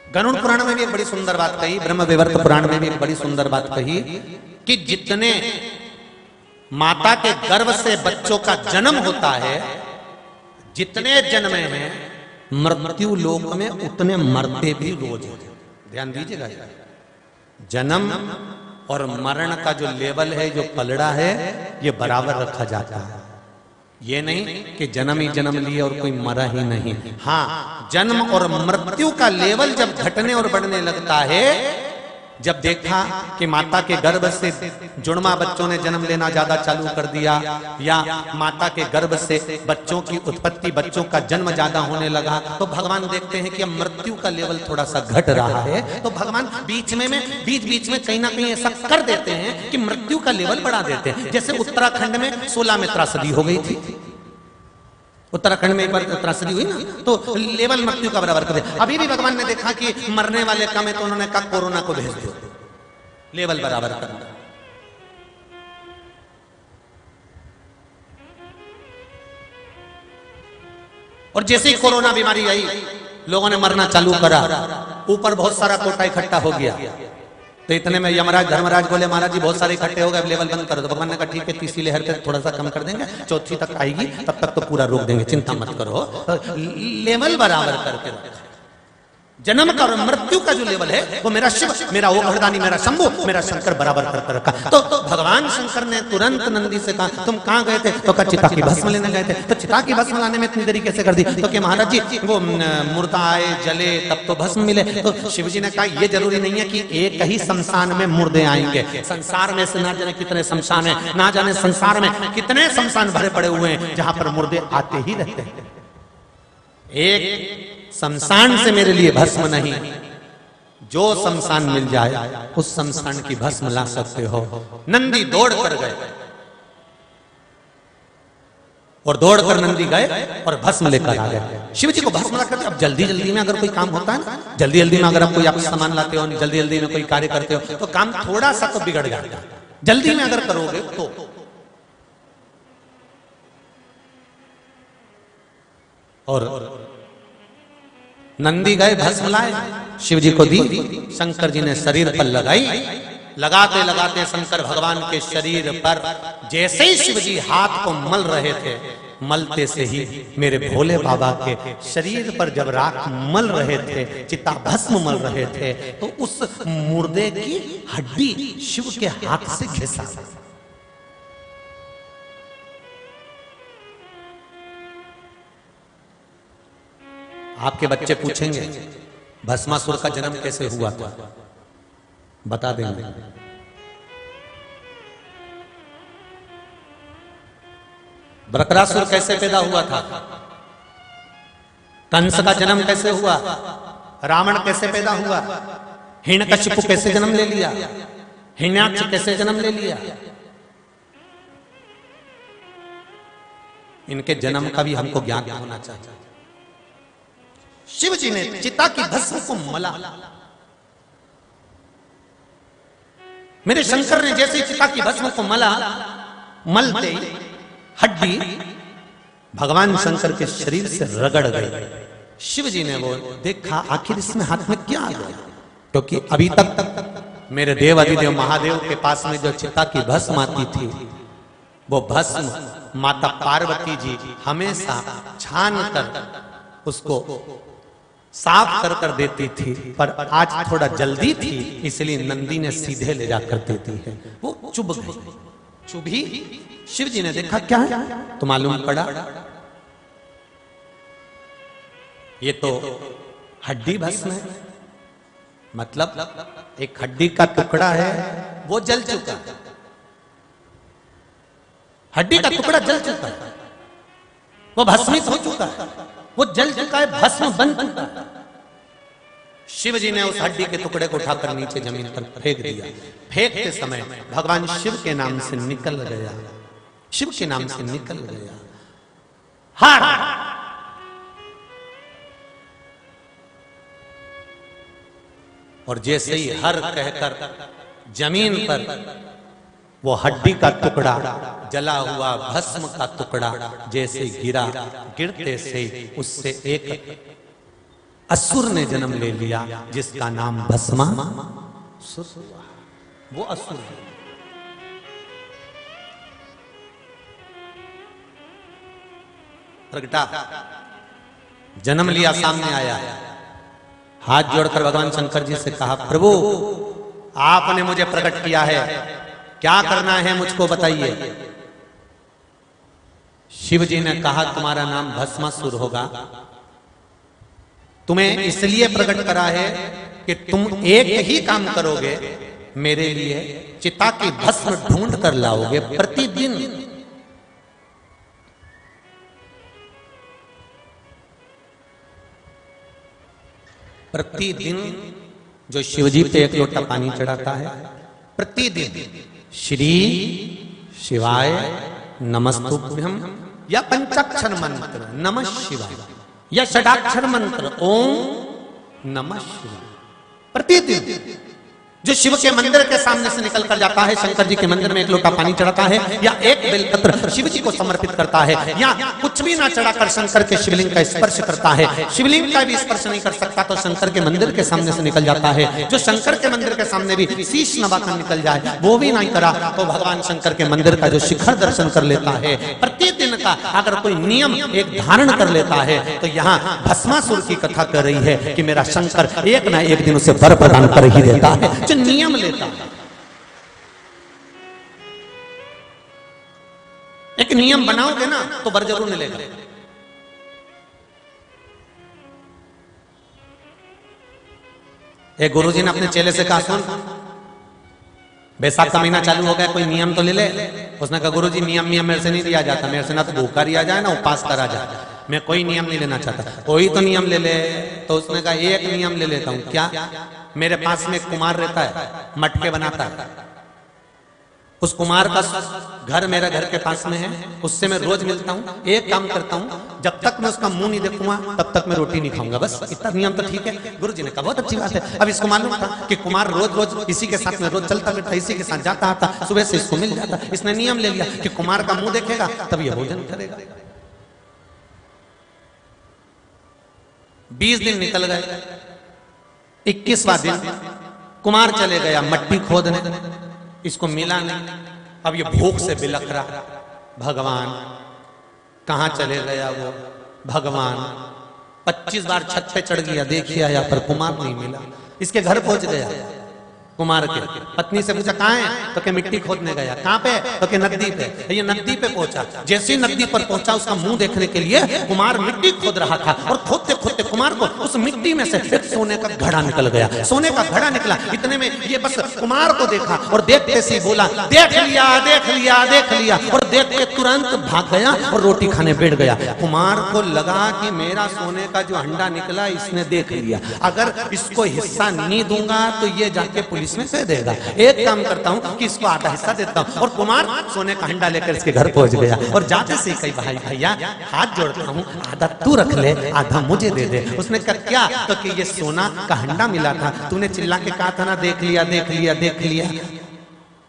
गरुड़ पुराण में भी एक बड़ी सुंदर बात कही, ब्रह्म वैवर्त पुराण में भी एक बड़ी सुंदर बात कही कि जितने माता के गर्भ से बच्चों का जन्म होता है, जितने जन्मे हैं मृत्यु लोक में उतने मरते भी रोज हैं। ध्यान दीजिएगा, जन्म और मरण का जो लेवल है, जो पलड़ा है, ये बराबर रखा जाता है। ये नहीं कि जन्म ही जन्म लिए और कोई मरा ही नहीं। हाँ, जन्म और मृत्यु का लेवल जब घटने और बढ़ने लगता है, जब देखा कि माता के गर्भ से जुड़वा बच्चों ने जन्म लेना ज्यादा चालू कर दिया, या माता के गर्भ से बच्चों की उत्पत्ति, बच्चों का जन्म ज्यादा होने लगा, तो भगवान देखते हैं कि अब मृत्यु का लेवल थोड़ा सा घट रहा है, तो भगवान बीच बीच में कहीं ना कहीं ऐसा कर देते हैं कि मृत्यु का लेवल बढ़ा देते हैं। जैसे उत्तराखंड में 16 में त्रासदी हो गई थी। उत्तराखंड में एक बार त्रासदी हुई ना, तो लेवल मृत्यु का बराबर कर दिया। अभी भी भगवान ने देखा कि मरने वाले कम है, तो उन्होंने कहा कोरोना को भेज दो, लेवल बराबर कर दो। और जैसे ही कोरोना बीमारी आई, लोगों ने मरना चालू करा, ऊपर बहुत सारा कोटा इकट्ठा हो गया। तो इतने में यमराज धर्मराज बोले, महाराज जी बहुत सारे इकट्ठे हो गए, अब लेवल बंद कर दो। भगवान ने कहा ठीक है, तीसरी लहर तक थोड़ा सा कम कर देंगे, चौथी तक आएगी, तब तक तो पूरा रोक देंगे, चिंता मत करो। तो लेवल बराबर करके रखा। जन्म का और मृत्यु का जो लेवल है वो मेरा शिव, मेरा वो घरदानी, मेरा शंभु, मेरा शंकर बराबर कर रखा। तो भगवान शंकर ने तुरंत नंदी से कहा तुम कहाँ गए थे? तो कहा चिता की भस्म लेने गए थे। तो चिता की भस्म लाने में इतनी देरी कैसे कर दी? तो कि महाराज जी वो मुर्दा आए जले तब तो भस्म मिले। तो शिव जी ने कहा ये जरूरी नहीं है कि एक ही शमशान में मुर्दे आएंगे। संसार में से ना जाने कितने शमशान है, ना जाने संसार में कितने शमशान भरे पड़े हुए हैं जहां पर मुर्दे आते ही रहते हैं। एक शमशान से मेरे लिए भस्म नहीं, जो शमशान मिल जाए उस शमशान की भस्म ला सकते हो। नंदी दौड़ कर गए और दौड़कर नंदी गए और भस्म लेकर आ गए। शिव जी को भस्म ला करते। अब जल्दी जल्दी में अगर कोई काम होता है ना, जल्दी जल्दी में अगर आप कोई आप सामान लाते हो, जल्दी जल्दी में कोई कार्य करते हो तो काम थोड़ा सा तो बिगड़ जाता है। जल्दी में अगर करोगे तो और नंदी गए भस्म लाए, शिव जी को दी, शंकर जी ने शरीर पर लगाई। लगाते लगाते शंकर भगवान के शरीर पर जैसे ही शिव जी हाथ को मल रहे थे, मलते से ही मेरे भोले बाबा के शरीर पर जब राख मल रहे थे, चिता भस्म मल रहे थे, तो उस मुर्दे की हड्डी शिव के हाथ से घिसा। आपके बच्चे पूछेंगे भस्मासुर का जन्म कैसे हुआ था, बता देंगे। बृकरासुर कैसे पैदा हुआ था, कंस का जन्म कैसे हुआ, रावण कैसे पैदा हुआ, हिरण्यकशिपु कैसे जन्म ले लिया, हिरण्याक्ष कैसे जन्म ले लिया, इनके जन्म का भी हमको ज्ञान होना चाहिए। शिव जी ने चिता की भस्म को मला। मेरे शंकर ने जैसे चिता की भस्म को मला, मलते हड्डी भगवान शंकर के शरीर से रगड़ गई। शिव जी ने वो देखा आखिर इसमें हाथ में क्या आ गया, क्योंकि अभी तक मेरे देव अधिदेव महादेव के पास में जो चिता की भस्म आती थी, वो भस्म माता पार्वती जी हमेशा छान कर उसको साफ कर कर देती थी, पर आज थोड़ा जल्दी थी इसलिए नंदी ने सीधे ले जाकर देती है। वो चुभ गई, चुभी। शिव जी ने देखा क्या है तो मालूम पड़ा ये तो हड्डी भस्म है, मतलब एक हड्डी का टुकड़ा है वो जल चुका है, हड्डी का टुकड़ा जल चुका है, वो भस्मित हो चुका है, वो जल चुका है, भस्म बन चुका है। शिव जी ने उस हड्डी के टुकड़े को उठाकर नीचे जमीन पर फेंक दिया। फेंकते समय भगवान शिव के नाम से निकल गया, शिव के नाम से निकल गया हर। और जैसे ही हर कहकर जमीन पर वो हड्डी का टुकड़ा, जला हुआ भस्म का टुकड़ा जैसे गिरा, गिरते से उससे एक असुर ने जन्म ले लिया जिसका नाम भस्मासुर हुआ। वो असुर है। प्रगटा जन्म लिया, सामने आया, हाथ जोड़कर भगवान शंकर जी से कहा प्रभु आपने मुझे प्रकट किया है, क्या करना है मुझको बताइए। शिव जी ने कहा तुम्हारा नाम भस्मासुर होगा, तुम्हें इसलिए प्रकट करा है कि तुम एक ही काम करोगे, मेरे लिए चिता की भस्म ढूंढ कर लाओगे प्रतिदिन। प्रतिदिन जो शिवजी पे एक लोटा पानी चढ़ाता है, प्रतिदिन श्री शिवाय नमस्तुभ्यम या पंचाक्षर मंत्र नमः शिवाय या षडाक्षर मंत्र ओम नमः शिवाय प्रतिदिन जो शिव के मंदिर के सामने से निकल कर जाता है, शंकर जी के मंदिर में एक लोटा पानी चढ़ाता है या एक बेलपत्र शिव जी को समर्पित करता है या कुछ भी ना चढ़ाकर शंकर के शिवलिंग का स्पर्श करता है, शिवलिंग का भी स्पर्श नहीं कर सकता तो शंकर के मंदिर के सामने से निकल जाता है। जो शंकर के मंदिर के सामने भी शीश नवाकर निकल जाए वो भी नहीं करा तो भगवान शंकर के मंदिर का जो शिखर दर्शन कर लेता है, प्रतिदिन का अगर कोई नियम एक धारण कर लेता है तो यहाँ भस्मासुर की कथा कर रही है कि मेरा शंकर एक ना एक दिन उसे वर प्रदान कर ही देता है जो नियम लेता है। एक नियम बनाओगे ना तो वर जरूर मिलेगा। एक गुरुजी ने अपने चेले से कहा, सुन बैसाख का महीना चालू हो गया, कोई नियम तो ले ले। उसने कहा गुरुजी नियम मेरे से नहीं दिया जाता, मेरे से ना तो भूखा रिया जाए ना उपास करा जाए, मैं कोई नियम नहीं लेना चाहता। कोई तो नियम ले ले। तो उसने कहा एक नियम ले लेता हूं। क्या? मेरे पास में एक कुमार रहता है, मटके बनाता है। उस कुमार का घर मेरे घर के पास में है, उससे मैं रोज मिलता हूँ। एक काम करता हूँ, जब तक मैं उसका मुंह नहीं देखूंगा तब तक मैं रोटी नहीं खाऊंगा। बस इतना नियम तो ठीक है। गुरुजी ने कहा बहुत अच्छी बात है। अब इसको मालूम था कि कुमार रोज इसी के साथ में रोज चलता फिरता, इसी के साथ जाता आता, सुबह से इसको मिल जाता। इसने नियम ले लिया कि कुमार का मुंह देखेगा तब ये भोजन करेगा। 20 दिन निकल गए। 21वां दिन कुमार चले गया मट्टी खोदने, इसको मिला नहीं। अब ये भूख से बिलख रहा, भगवान कहां चले गया वो भगवान। 25 बार छत पे चढ़ गया, देखिए आया पर कुमार नहीं मिला। इसके घर पहुंच गया, कुमार के पत्नी से पूछा कहां है? तो के मिट्टी खोदने गया। कहां पे? तो के नदी पे। ये नदी पे पहुंचा। जैसे ही नदी पर पहुंचा उसका मुंह देखने के लिए कुमार मिट्टी खोद रहा था और खोदते खोदते कुमार को उस मिट्टी में से एक सोने का घड़ा निकल गया। सोने का घड़ा निकला। इतने में ये बस कुमार को देखा और देखते से बोला देख लिया देख लिया देख लिया, और देख के तुरंत भाग गया और रोटी खाने बैठ गया। कुमार को लगा कि मेरा सोने का जो अंडा निकला इसने देख लिया, अगर इसको हिस्सा नहीं दूंगा तो ये जाके इसमें से देगा। एक काम करता हूं कि इसको आधा हिस्सा देता हूं। और कुमार सोने का हंडा लेकर इसके घर पहुंच गया और जाते से कही भाई भैया हाथ जोड़ता हूं, आधा तू रख ले आधा मुझे दे दे। उसने कहा क्या? तो कि ये सोना का हंडा मिला था, तूने चिल्ला के कहा था ना देख लिया देख लिया देख लिया,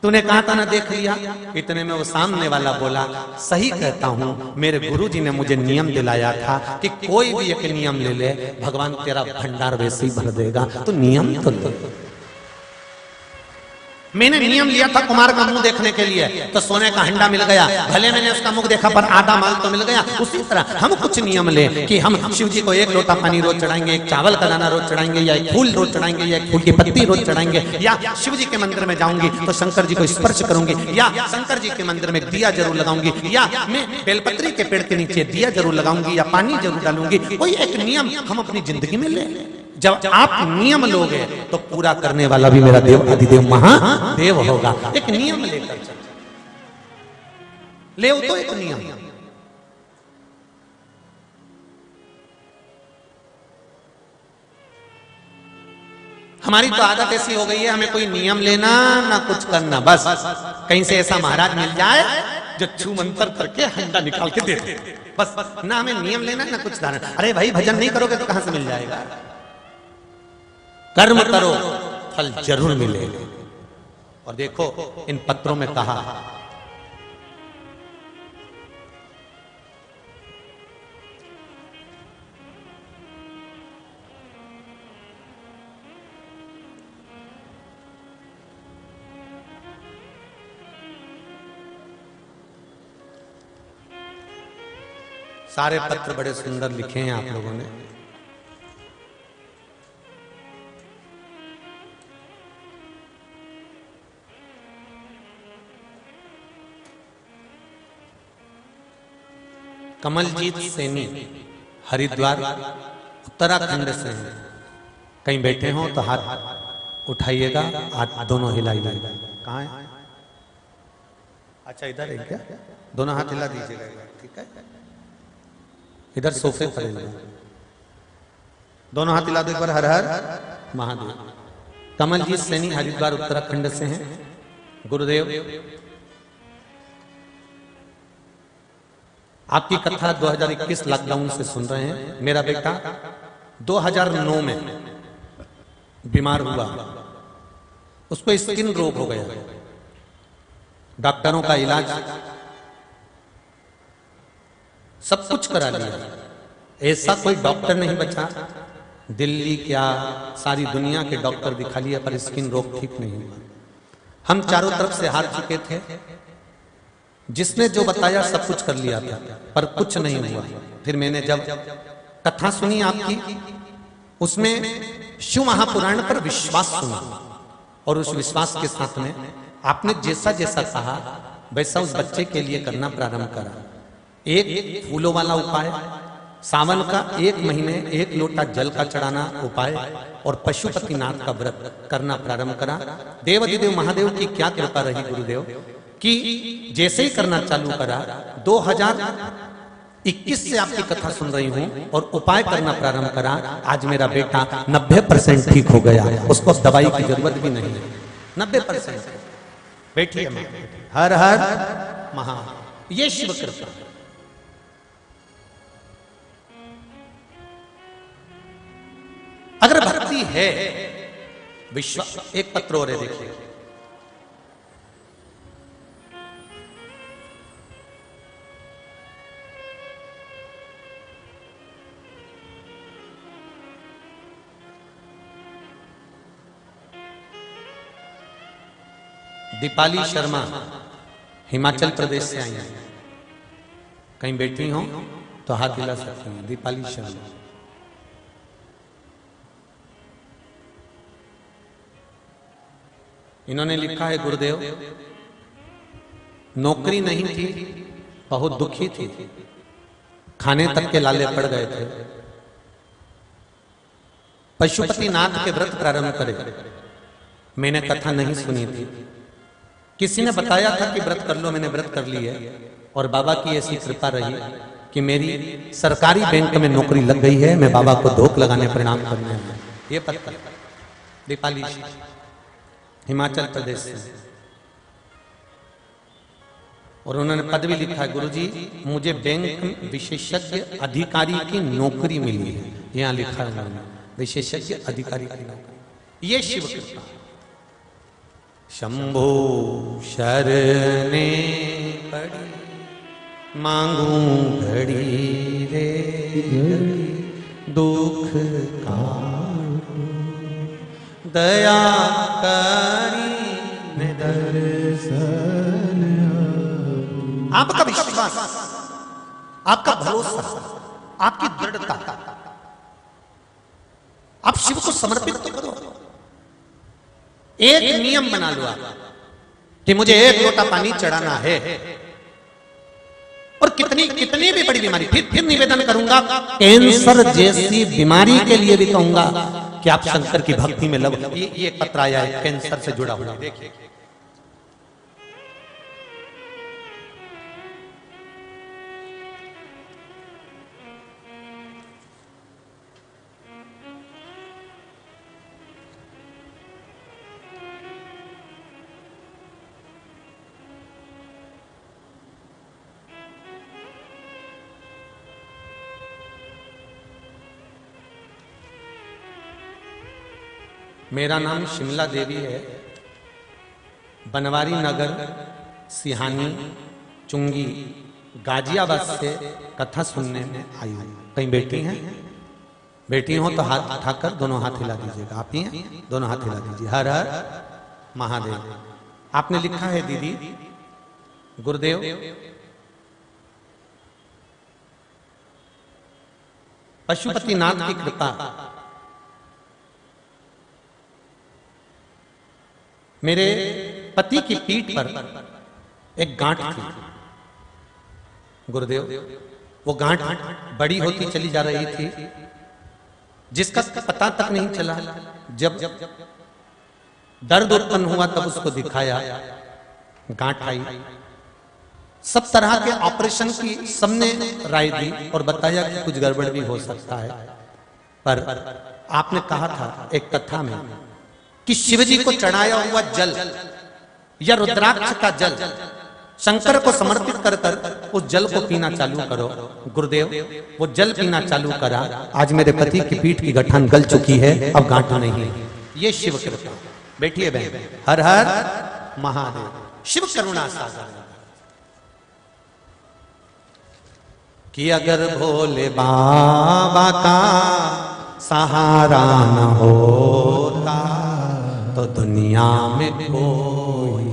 तूने कहा था ना देख लिया। इतने में वो सामने वाला बोला सही कहता हूं, मेरे गुरुजी ने मुझे नियम दिलाया था कि कोई भी एक नियम ले ले भगवान तेरा भंडार वैसे ही भर देगा, तो नियम तो ले। मैंने नियम लिया था कुमार का मुंह देखने के लिए, तो सोने का हंडा मिल गया। भले मैंने उसका मुंह देखा पर आधा माल तो मिल गया। उसी तरह हम कुछ नियम ले कि हम शिव जी को एक लोटा पानी रोज चढ़ाएंगे, एक चावल का दाना रोज चढ़ाएंगे, या एक फूल रोज चढ़ाएंगे, या एक फूल की पत्ती रोज चढ़ाएंगे, या शिव जी के मंदिर में जाऊंगी तो शंकर जी को स्पर्श करूंगी, या शंकर जी के मंदिर में दिया जरूर लगाऊंगी, या मैं बेलपत्री के पेड़ के नीचे दिया जरूर लगाऊंगी, या पानी जरूर डालूंगी। कोई एक नियम हम अपनी जिंदगी में ले। जब आप नियम लोगे तो पूरा करने वाला भी मेरा देव अधिदेव महादेव होगा। एक नियम लेकर चल, ले तो एक नियम। हमारी तो आदत ऐसी हो गई है, हमें कोई नियम लेना ना कुछ करना, बस कहीं से ऐसा महाराज मिल जाए जो छू मंत्र करके हंडा निकाल के दे दे, बस ना हमें नियम लेना ना कुछ धारण। अरे भाई भजन नहीं करोगे तो कहां से मिल जाएगा? कर्म करो फल जरूर मिलेगा। और देखो इन पत्रों में कहा सारे पत्र बड़े सुंदर लिखे हैं आप लोगों ने। कमलजीत सैनी हरिद्वार उत्तराखंड से हैं। कहीं बैठे हो तो हाथ उठाइएगा, हाथ दोनों हिलाइएगा। कहाँ है? अच्छा इधर है क्या? दोनों हाथ हिला दीजिएगा, ठीक है? इधर सोफे पर दोनों हाथ हिला दो एक बार। हर हर महादेव। कमलजीत सैनी हरिद्वार उत्तराखंड से हैं। गुरुदेव आपकी कथा 2021 लॉकडाउन से सुन रहे हैं। मेरा बेटा 2009 में बीमार हुआ, उसको स्किन रोग हो गया। डॉक्टरों का इलाज सब कुछ करा लिया, ऐसा कोई डॉक्टर नहीं बचा। दिल्ली क्या सारी दुनिया के डॉक्टर दिखा लिया पर स्किन रोग ठीक नहीं हुआ। हम चारों तरफ से हार चुके थे। जिसने जो बताया सब कुछ कर लिया था, पर कुछ नहीं हुआ। फिर मैंने जब कथा सुनी आपकी, उसमें शिव महापुराण पर विश्वास सुना, और उस विश्वास के साथ में आपने जैसा जैसा कहा वैसा उस बच्चे के लिए करना प्रारंभ करा। एक फूलों वाला उपाय, सावन का 1 महीने 1 लोटा जल का चढ़ाना उपाय, और पशुपतिनाथ का व्रत करना प्रारंभ करा। देवाधिदेव महादेव की क्या कृपा रही गुरुदेव कि जैसे ही करना चालू करा, 2021 से आपकी कथा सुन रही हूं और उपाय करना प्रारंभ करा। आज मेरा बेटा 90% ठीक हो गया, उसको अब दवाई की जरूरत भी नहीं है। 90%। बैठिए मां। हर हर महा, ये शिव कृपा। अगर भक्ति है, विश्वास, एक पत्र और है देखिए। दीपाली शर्मा हिमाचल प्रदेश से आई हैं। कहीं बैठी हो तो हाथ हिला सकती हैं। दीपाली शर्मा, इन्होंने लिखा है, गुरुदेव नौकरी नहीं थी, बहुत दुखी थी, खाने तक के लाले पड़ गए थे। पशुपतिनाथ के व्रत प्रारंभ करे। मैंने कथा नहीं सुनी थी, किसी ने बताया था कि व्रत कर लो, मैंने व्रत कर ली है, और बाबा की ऐसी कृपा रही कि मेरी सरकारी बैंक में नौकरी लग गई है। मैं बाबा को धोख लगाने, प्रणाम करने में। ये पत्र दीपाली हिमाचल प्रदेश से, और उन्होंने पद भी लिखा है, गुरुजी मुझे बैंक विशेषज्ञ अधिकारी की नौकरी मिली है। यहां लिखा है उन्होंने, विशेषज्ञ अधिकारी की नौकरी। ये शिव कृपा। शंभो शरणे पड़ी, मांगू घड़ी रे दुख का, दया करी दर्शन। आपका विश्वास, आपका भरोसा, आपकी दृढ़ता, आप शिव को समर्पित तो करो। एक नियम बना लो आप कि मुझे 1 लोटा पानी चढ़ाना है, और कितनी कितनी भी बड़ी बीमारी, फिर निवेदन करूंगा, कैंसर जैसी बीमारी के लिए भी कहूंगा कि आप शंकर की भक्ति में लगो। ये पत्र आया है कैंसर से जुड़ा हुआ, देखिए। मेरा नाम शिमला देवी है, बनवारी नगर, सिहानी, चुंगी, गाजियाबाद से कथा सुनने में आई हूं। कहीं बैठी हैं? बैठी हो तो हाथ उठाकर दोनों हाथ हिला दीजिएगा। आप ही हैं? दोनों हाथ हिला दीजिए। हर हर महादेव। आपने लिखा है, दीदी गुरुदेव पशुपतिनाथ की कृपा, मेरे पति की पीठ पर एक गांठ थी गुरुदेव। वो गांठ बड़ी होती चली जा रही थी, जिसका पता तक नहीं चला। जब दर्द उत्पन्न हुआ तब उसको दिखाया, गांठ आई। सब तरह के ऑपरेशन की सबने राय दी और बताया कि कुछ गड़बड़ भी हो सकता है, पर आपने कहा था एक कथा में कि शिवजी को चढ़ाया हुआ जल या रुद्राक्ष का जल शंकर को समर्पित कर कर उस जल को पीना चालू करो। गुरुदेव वो जल पीना चालू करा। आज मेरे पति की पीठ की गठान गल चुकी है, अब गांठ नहीं है। ये शिव कृपा। बैठिए बहन। हर हर महादेव। शिव करुणा सागर कि अगर भोले बाबा का सहारा न होता तो दुनिया में कोई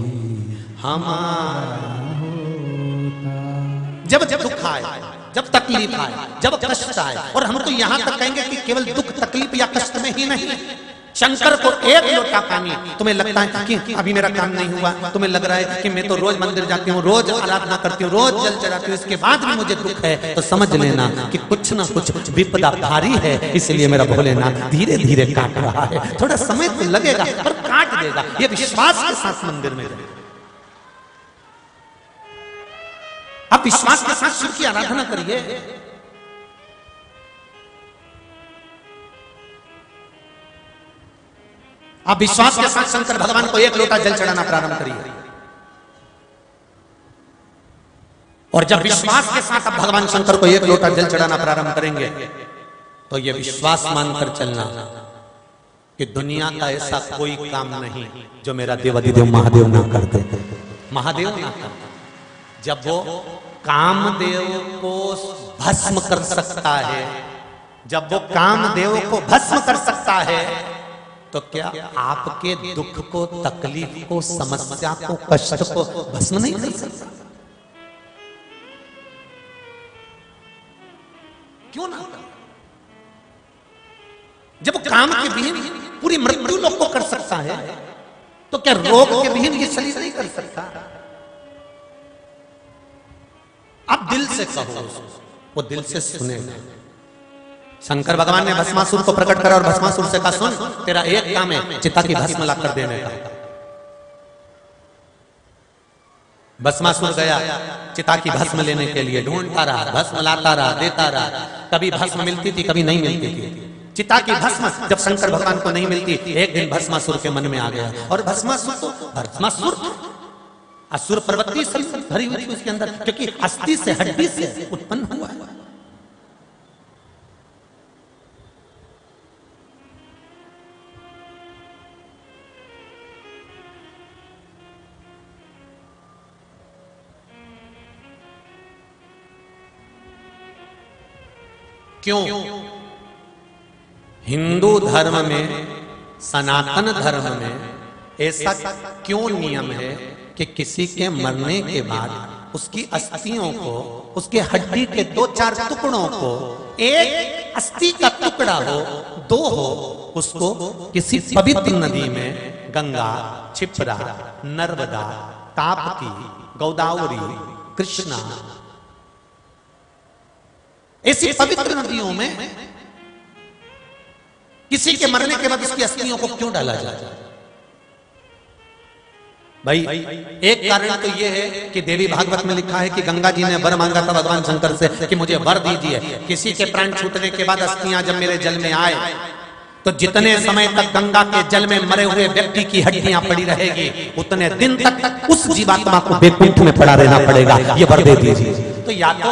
हमारा जब दुख आए, जब तकलीफ आए, जब कष्ट आए, और हम तो यहां तक कहेंगे कि केवल दुख तकलीफ या कष्ट में ही नहीं, शंकर को एक लोटा पानी, तुम्हें लगता है कि अभी मेरा काम नहीं हुआ, तुम्हें लग रहा है कि मैं तो रोज मंदिर जाती हूँ, रोज आराधना करती हूँ, रोज जल चढ़ाती हूँ, इसके बाद भी मुझे दुख है, तो समझ लेना कि कुछ ना कुछ विपदा भारी है, इसलिए मेरा भोलेनाथ धीरे धीरे काट रहा है। थोड़ा समय तो लगेगा पर काट देगा। ये विश्वास के साथ मंदिर में जाए, आप विश्वास के साथ शिव की आराधना करिए। आप विश्वास के साथ शंकर भगवान को एक लोटा जल चढ़ाना प्रारंभ करिए, और जब विश्वास के साथ आप भगवान शंकर को एक लोटा जल चढ़ाना प्रारंभ करेंगे तो यह विश्वास मानकर चलना कि दुनिया का ऐसा कोई काम नहीं जो मेरा देवाधिदेव महादेव ना कर दे। महादेव ना कर दे। जब वो कामदेव को भस्म कर सकता है, जब वो कामदेव को भस्म कर सकता है, तो क्या आपके दुख को, तकलीफ को, समस्या को, कष्ट को भस्म नहीं कर सकता? क्यों ना? जब काम के विहीन पूरी मृत्यु लोग को कर सकता है, तो क्या रोग के विहीन ये शरीर नहीं कर सकता? आप दिल से कहो, वो दिल से सुनेगा। शंकर भगवान ने भस्मासुर को प्रकट करा और भस्मासुर से कहा, सुन, तेरा एक काम है, चिता की भस्म लाकर देने का। भस्मासुर गया चिता की भस्म लेने के लिए, ढूंढता रहा, भस्म लाता रहा, देता रहा, कभी भस्म मिलती थी, कभी नहीं मिलती थी। चिता की भस्म जब शंकर भगवान को नहीं मिलती, एक दिन भस्मासुर के मन में आ गया, और भस्मासुर असुर प्रवृत्ति से भरी हुई थी उसके अंदर, क्योंकि अस्थि से, हड्डी से उत्पन्न हुआ है। क्यों? हिंदू धर्म में, सनातन धर्म में ऐसा क्यों नियम है कि किसी के मरने के बाद उसकी अस्थियों को, उसके हड्डी के 2-4 टुकड़ों को, एक अस्थि का टुकड़ा हो, 2 हो, उसको किसी पवित्र नदी में, गंगा, क्षिप्रा, नर्मदा, ताप्ती, गोदावरी, कृष्णा, ऐसी पवित्र नदियों में किसी के मरने के बाद उसकी अस्थियों को क्यों डाला जाता है? भाई एक कारण तो यह है कि देवी भागवत में लिखा है कि गंगा जी ने वर मांगा था भगवान शंकर से कि मुझे वर दीजिए, किसी के प्राण छूटने के बाद अस्थियां जब मेरे जल में आए तो जितने समय तक गंगा के जल में मरे हुए व्यक्ति की हड्डियां पड़ी रहेगी, उतने दिन तक उस जीवात्मा को वैकुंठ में पड़ा रहना पड़ेगा, ये वर दे दीजिए। तो या तो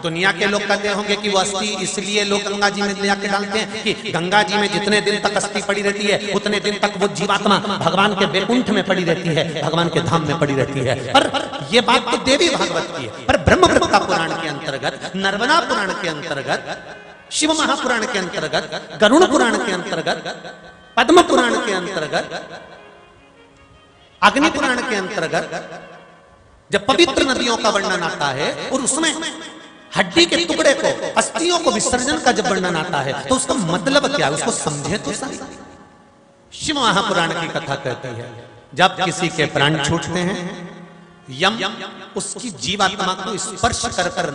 दुनिया के लोग कहते होंगे कि वो अस्थि इसलिए लोग गंगा जी में ले आके डालते हैं कि गंगा जी में जितने दिन तक अस्थि पड़ी रहती है, उतने दिन तक वो जीवात्मा भगवान के वैकुंठ में पड़ी रहती है, भगवान के धाम में पड़ी रहती है। पर यह बात तो देवी भागवत की है, पर ब्रह्मवृत्ता पुराण के अंतर्गत, नर्मदा पुराण के अंतर्गत, शिव महापुराण के अंतर्गत, गरुड़ पुराण के अंतर्गत, पद्म पुराण के अंतर्गत, अग्नि पुराण के अंतर्गत जब पवित्र नदियों का वर्णन आता है और उसमें हड्डी के टुकड़े को, अस्थियों को विसर्जन का जब वर्णन आता है, तो उसका मतलब क्या है, उसको समझे तो सही। शिव महापुराण की कथा कहती है जब किसी के प्राण छूटते हैं, यम उसकी जीवात्मा को स्पर्श कर कर,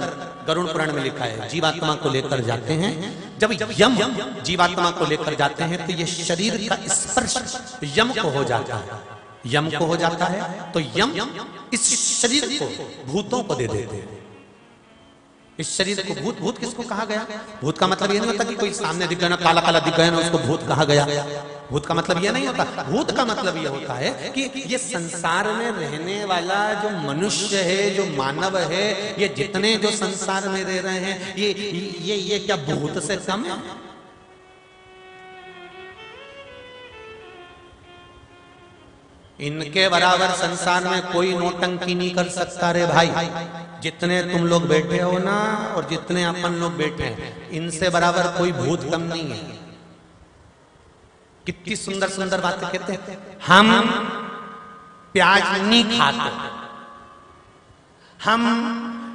गरुड़ पुराण में लिखा है, जीवात्मा को लेकर जाते हैं। जब यम जीवात्मा को लेकर जाते हैं तो ये शरीर का स्पर्श यम को हो जाता है, यम को हो जाता है, तो यम इस शरीर को भूतों को दे देते हैं। इस शरीर को भूत, भूत किसको कहा गया? भूत का मतलब ये नहीं होता कि कोई सामने दिख गया ना, काला काला दिख गया ना, उसको भूत कहा गया। भूत का मतलब ये नहीं होता। भूत का मतलब ये होता है कि ये संसार में रहने वाला जो मनुष्य है, जो मानव है, ये जितने जो संसार में रह रहे हैं, ये क्या भूत से कम है? इनके बराबर संसार में कोई नौटंकी नहीं कर सकता रे भाई। जितने तुम लोग बैठे हो ना, और जितने अपन लोग बैठे हैं, इनसे बराबर कोई भूत कम नहीं है। कितनी सुंदर सुंदर बातें कहते हैं। हम प्याज नहीं खाते, हम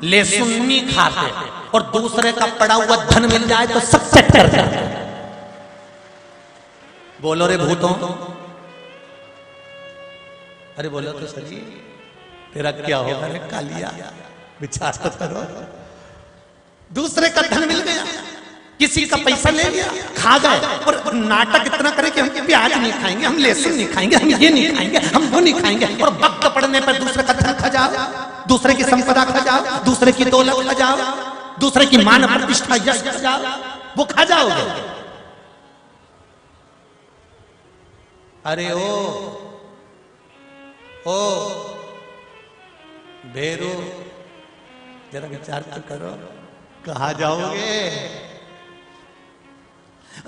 लहसुन नहीं खाते और दूसरे का पड़ा हुआ धन मिल जाए तो सब सेट कर जाते। बोलो रे भूतों, अरे बोलो तो सही, तेरा क्या होगा रे कालिया, विचार तो करो। दूसरे का धन मिल गया, किसी का पैसा ले लिया, खा गए और नाटक इतना करे कि हम प्याज नहीं खाएंगे, हम लहसुन नहीं खाएंगे, हम ये नहीं खाएंगे, हम वो नहीं खाएंगे, और वक्त पड़ने पर दूसरे का धन खा जाओ, दूसरे की संपदा खा जाओ, दूसरे की दौलत खा जाओ, दूसरे की मान प्रतिष्ठा यश खा जाओ, वो खा जाओगे। अरे ओ भेरू, जरा विचार तो करो, कहा जाओगे?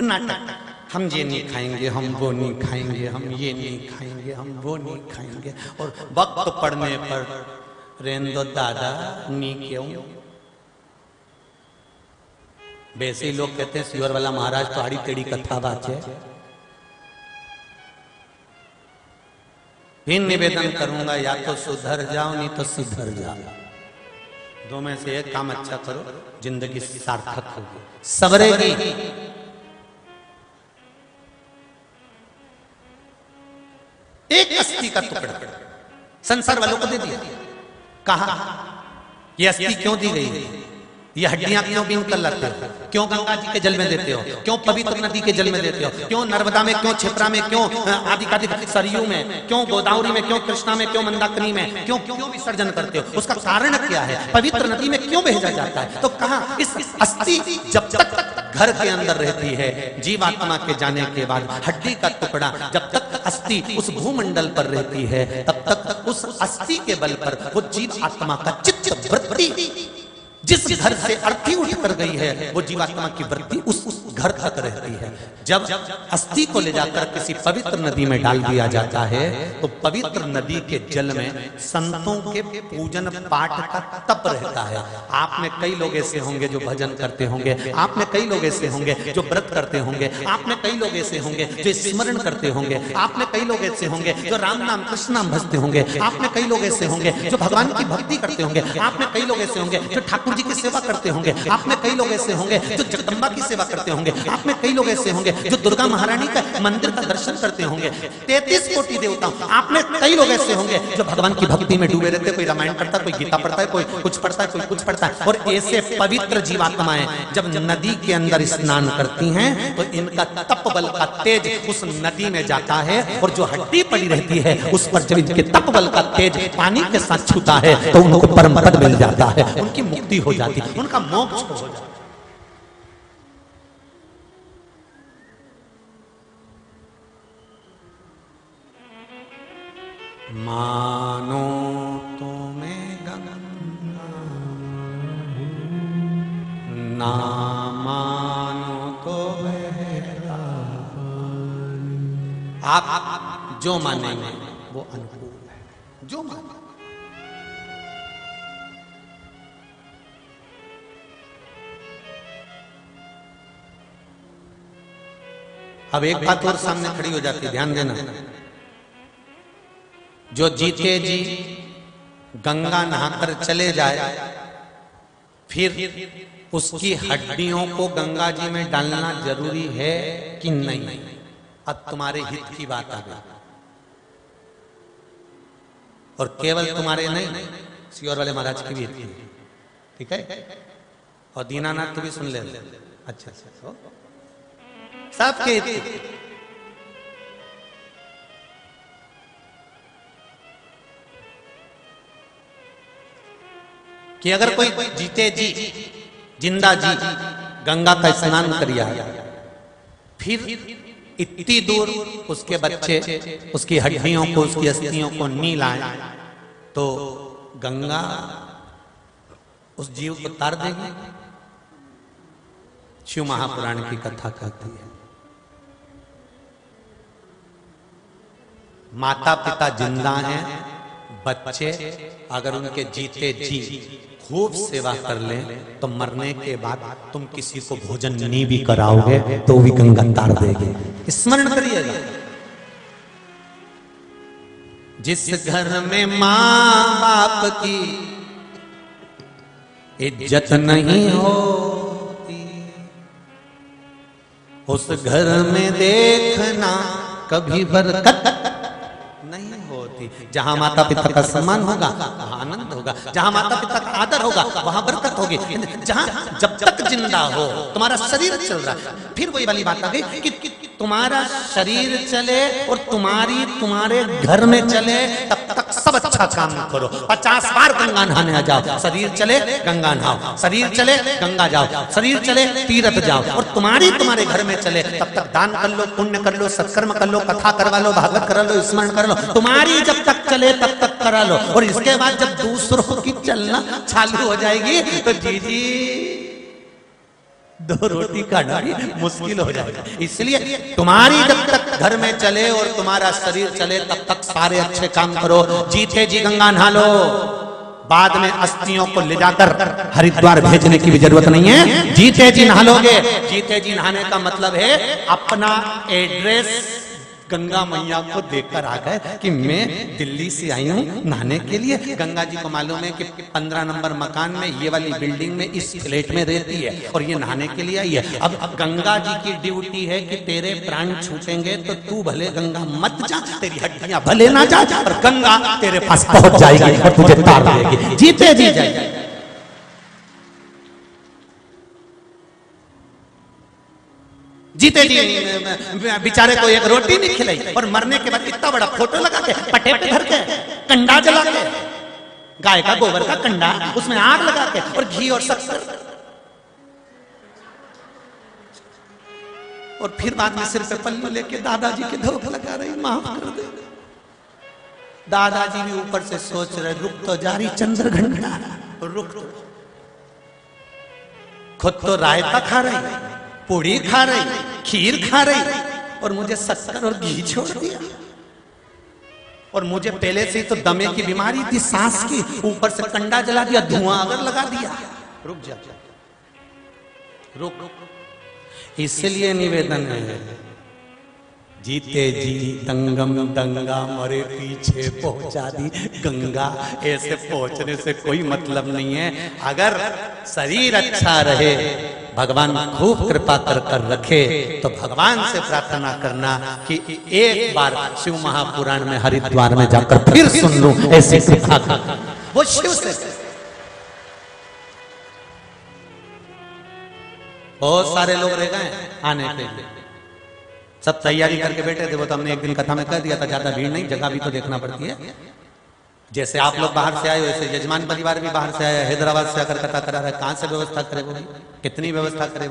नाटक, हम ये नहीं खाएंगे, हम वो नहीं खाएंगे, हम ये नहीं खाएंगे, हम वो नहीं खाएंगे, और वक्त पड़ने पर रेंदो दादा नी क्यों। वैसे ही लोग कहते हैं सियोर वाला महाराज तो आड़ी टेढ़ी कथा बात है। फिर निवेदन करूंगा, या तो सुधर जाओ नहीं तो सुधर जाओ, दो में से एक काम अच्छा करो, जिंदगी सार्थक होगी, सवरेगी। एक अस्थि का टुकड़ा संसार वालों को दे दिया, कहा ये अस्थि क्यों दी गई, ये हड्डियां क्यों बीन कर लाते हो, क्यों गंगा जी के जल में देते हो, क्यों पवित्र नदी के जल में देते हो, क्यों नर्मदा में, क्यों क्षिप्रा में, क्यों आदि सरयू में, क्यों गोदावरी में, क्यों कृष्णा में, क्यों मंदाकिनी में, क्यों क्यों विसर्जन करते हो, उसका कारण क्या है, पवित्र नदी में क्यों भेजा जाता है। तो कहा इस अस्थि जब तक घर के अंदर रहती है, जीवात्मा के जाने के बाद हड्डी का टुकड़ा जब तक अस्थि उस भूमंडल पर रहती है, तब तक उस अस्थि के बल पर वो जीव आत्मा का चित्त वृत्ति जिस घर से अर्थी उठ कर गई है, वो जीवात्मा की वृत्ति उस घर तक रहती है। जब अस्थि को ले जाकर किसी पवित्र नदी में डाल दिया जाता है, तो पवित्र नदी के जल में संतों के पूजन पाठ का तप रहता है। आप में कई लोग ऐसे होंगे जो भजन करते होंगे, आप में कई लोग ऐसे होंगे जो व्रत करते होंगे, आप में कई लोग ऐसे होंगे जो स्मरण करते होंगे, आप में कई लोग ऐसे होंगे जो राम नाम कृष्ण नाम भजते होंगे, आप में कई लोग ऐसे होंगे जो भगवान की भक्ति करते होंगे, आप में कई लोग ऐसे होंगे जो ठाकुर जी की सेवा करते होंगे, आप में कई लोग ऐसे होंगे जो जगदम्बा की सेवा करते होंगे, आप में कई लोग ऐसे होंगे जो दुर्गा महारानी का मंदिर का दर्शन करते होंगे, 33 कोटि देवता, आप में कई लोग ऐसे होंगे जो भगवान की भक्ति में डूबे रहते, कोई रामायण पढ़ता है, कोई गीता पढ़ता है, कोई कुछ पढ़ता है, कोई कुछ पढ़ता है। और ऐसे पवित्र जीवात्माएं जब नदी के अंदर स्नान करती हैं, तो इनका तप बल का तेज उस नदी में जाता है, और जो हड्डी पड़ी रहती है उस पर जब इनके तप बल का तेज पानी के साथ छूता है, तो उनको परम पद मिल जाता है, उनकी मुक्ति हो जाती है, उनका मोक्ष हो जाता है। मानो तो मैं गंगा, ना मानो तो बहरा, आप जो मानेंगे वो अनुकूल है, जो माने। अब एक बात और सामने खड़ी हो जाती है, ध्यान देना, जो जीते जी गंगा नहाकर चले जाए, फिर उसकी हड्डियों को गंगा जी में डालना जरूरी है कि नहीं? अब तुम्हारे हित की बात आ गई, और केवल तुम्हारे नहीं, सियोर वाले महाराज की भी हित की, ठीक है, और दीनानाथ तो भी सुन ले। अच्छा अच्छा, सबके हित कि अगर कोई जीते जी जिंदा जी गंगा का स्नान करिया, फिर इतनी दूर उसके बच्चे उसकी हड्डियों को, उसकी अस्थियों को नहीं लाए, तो गंगा उस जीव को तार देगी। शिव महापुराण की कथा कहती है, माता पिता जिंदा हैं, बच्चे अगर उनके जीते जी खूब सेवा कर लें, तो मरने के बाद तुम किसी को भोजन नहीं भी कराओगे तो भी गंगा तार देगी। स्मरण करिएगा, जिस घर में माँ बाप की इज्जत नहीं होती, उस घर में देखना कभी बरकत नहीं होती। जहां माता पिता का सम्मान होगा वहां आनंद होगा, जहां माता पिता का आदर होगा वहां बरकत होगी। जहां जब तक जिंदा हो तुम्हारा शरीर चल रहा है, फिर वही वाली बात आ गई कि तुम्हारा शरीर चले और तुम्हारे घर में चले, तब तक सब अच्छा काम करो। 50 बार गंगा नहाने आ जाओ, शरीर चले गंगा नहाओ, शरीर चले गंगा जाओ, शरीर चले तीर्थ जाओ, और तुम्हारे घर में चले तब तक दान कर लो, पुण्य कर लो, सत्कर्म कर लो, कथा करवा लो, भागवत करा लो, स्मरण कर लो। तुम्हारी जब तक चले तब तक करा लो, और इसके बाद जब दूसरों की चलना चालू हो जाएगी तो जी दो रोटी खाना भी मुश्किल हो जाएगा। इसलिए तुम्हारी जब तक घर में चले और तुम्हारा शरीर चले तब तक सारे अच्छे काम करो। जीते जी गंगा नहा लो, बाद में अस्थियों को ले जाकर हरिद्वार भेजने की भी जरूरत नहीं है। जीते जी नहा लोगे। जीते जी नहाने का मतलब है अपना एड्रेस गंगा मैया को देकर आ गए कि मैं दिल्ली से आई हूँ नहाने के लिए। गंगा जी को मालूम है कि 15 नंबर मकान में ये वाली बिल्डिंग में इस फ्लैट में रहती है और ये नहाने के लिए आई है। अब गंगा जी की ड्यूटी है कि तेरे प्राण छूटेंगे तो तू भले गंगा मत जा, तेरी हड्डियां भले ना जा, और गंगा तेरे पास पहुंच जाएगी और तुझे तार देगी। जीते जी जाएगी। जीते जी बेचारे को एक रोटी नहीं खिलाई और मरने के बाद इतना बड़ा फोटो लगा के पटे पे धर के कंडा जला के, गाय का गोबर का कंडा, उसमें आग लगा के और घी और शक्कर, और फिर बाद में सिर पे पल्लू लेके दादाजी के धोख लगा रही, माफ कर दे। दादाजी भी ऊपर से सोच रहे रुक तो जारी चंद्र घंटा, रुक तो। खुद तो रायता खा रही, पूड़ी खा रही, खीर खा रही, और मुझे शक्कर और घी छोड़ दिया। और मुझे पहले से ही तो दमे की बीमारी थी, सांस की, ऊपर से कंडा जला दिया, धुआं अगर लगा दिया। रुक जा, रुक। इसलिए निवेदन है, जीते जी तंगम दंगा, मरे पीछे पहुंचा दी गंगा। ऐसे पहुंचने से कोई मतलब नहीं है। अगर शरीर अच्छा रहे, भगवान खूब कृपा कर रखे, तो भगवान से प्रार्थना करना कि एक बार शिव महापुराण में हरिद्वार में जाकर फिर सुन लूं ऐसी कृपा का। वो शिव से बहुत सारे लोग रह गए आने के लिए, सब तैयारी करके बैठे थे। वो तो हमने एक दिन कथा में कह दिया था, ज्यादा भीड़ नहीं, जगह भी तो देखना पड़ती है। जैसे आप लोग बाहर से आए वैसे यजमान परिवार भी बाहर से आया, हैदराबाद से आकर कथा करा रहा है। कहां से व्यवस्था करे वो, कितनी व्यवस्था करे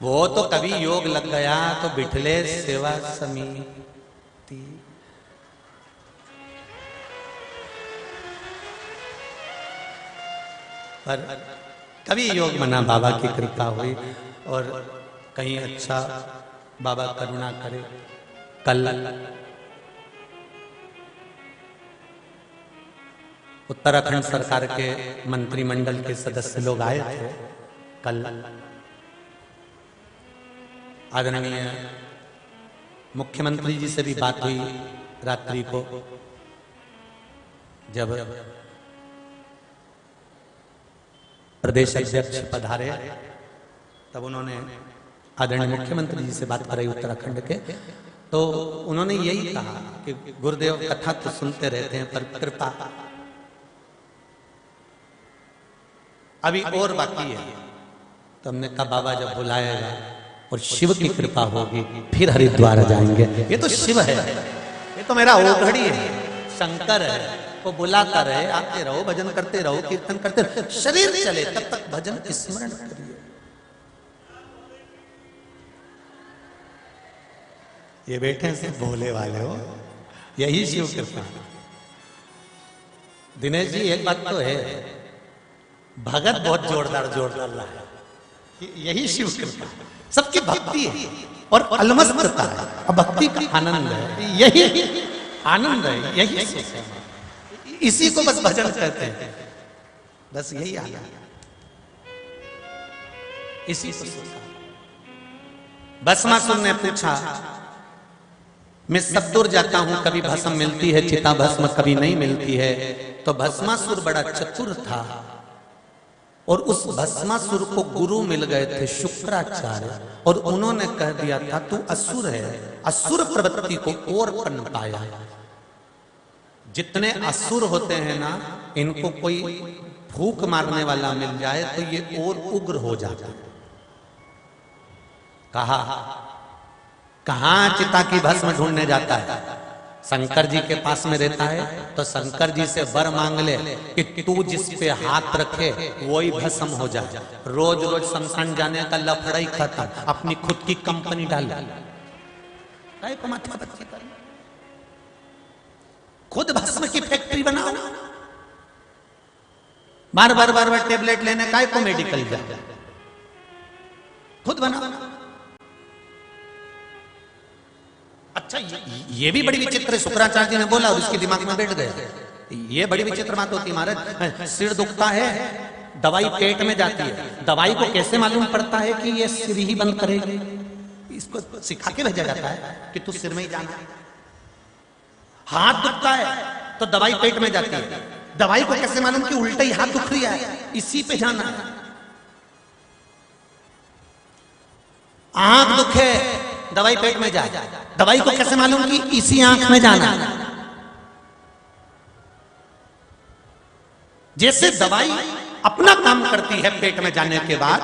वो तो कभी योग लग गया तो बिठले सेवा समिति, पर कभी योग बना, बाबा की कृपा हुई और कहीं अच्छा बाबा करुणा करे। कल उत्तराखंड सरकार के मंत्रिमंडल के सदस्य लोग आए थे। कल आदरणीय मुख्यमंत्री जी से भी बात हुई रात्रि को, जब प्रदेश अध्यक्ष पधारे तब उन्होंने आदरणीय मुख्यमंत्री जी से बात कराई उत्तराखंड के। तो उन्होंने यही कहा कि गुरुदेव कथा तो सुनते रहते हैं पर कृपा अभी और बाकी है। तो हमने कहा बाबा जब बुलाएगा और शिव की कृपा होगी फिर हरिद्वार जाएंगे। ये तो शिव है, ये तो मेरा ओघड़ी है, शंकर है, वो बुलाता रहे, आते रहो, भजन करते रहो, कीर्तन करते रहो, शरीर चले तब तक भजन स्मरण करिए। ये बैठे से भोले वाले हो, यही शिव कृपा। दिनेश जी एक बात तो है, भगत बहुत जोरदार रहा है, यही शिव कृपा। सबकी भक्ति है और अलमस्तता है और भक्ति का आनंद है, यही आनंद है, यही सुख है। इसी को बस भजन कहते हैं, बस यही आनंद, इसी को सुख। भस्मासुर ने पूछा, मैं सब दूर जाता हूं, कभी भस्म मिलती है चिता भस्म, कभी नहीं मिलती है। तो भस्मासुर बड़ा चतुर था, और उस भस्मासुर को गुरु मिल गए थे शुक्राचार्य, और उन्होंने कह दिया था तू असुर है, असुर प्रवृत्ति को और पनपाया। जितने असुर होते हैं ना, इनको कोई फूक मारने वाला मिल जाए तो ये और उग्र हो जाता है। कहां चिता की भस्म ढूंढने जाता है? शंकर जी के पास में रहता है तो शंकर जी से वर मांग ले कि तू जिस पे हाथ रखे वही भस्म हो जाए। रोज रोज शमशान जाने का लफड़ा ही खत्म, अपनी खुद की कंपनी डाल, काय को माथा बच्चे कर, खुद भस्म की फैक्ट्री बनाओ। बार बार टेबलेट लेने काय को मेडिकल जाए, खुद बनाओ। अच्छा, ये भी बड़ी विचित्र है, शुक्राचार्य जी ने बोला और इसके दिमाग में बैठ गया। ये बड़ी विचित्र बात होती है महाराज। सिर दुखता है, दवाई पेट में जाती है, दवाई को कैसे मालूम पड़ता है कि ये सिर ही बंद करेगी? इसको सिखा के भेजा जाता है कि तू सिर में ही जाना। हाथ दुखता है तो दवाई पेट में जाती है, दवाई को कैसे मालूम कि उल्टा ही हाथ दुख रहा है, इसी पे जाना है। आंख दुखे, दवाई पेट में जाए, दवाई को कैसे मालूम कि इसी आंख में जाना है। जैसे दवाई अपना काम करती है पेट में जाने के बाद,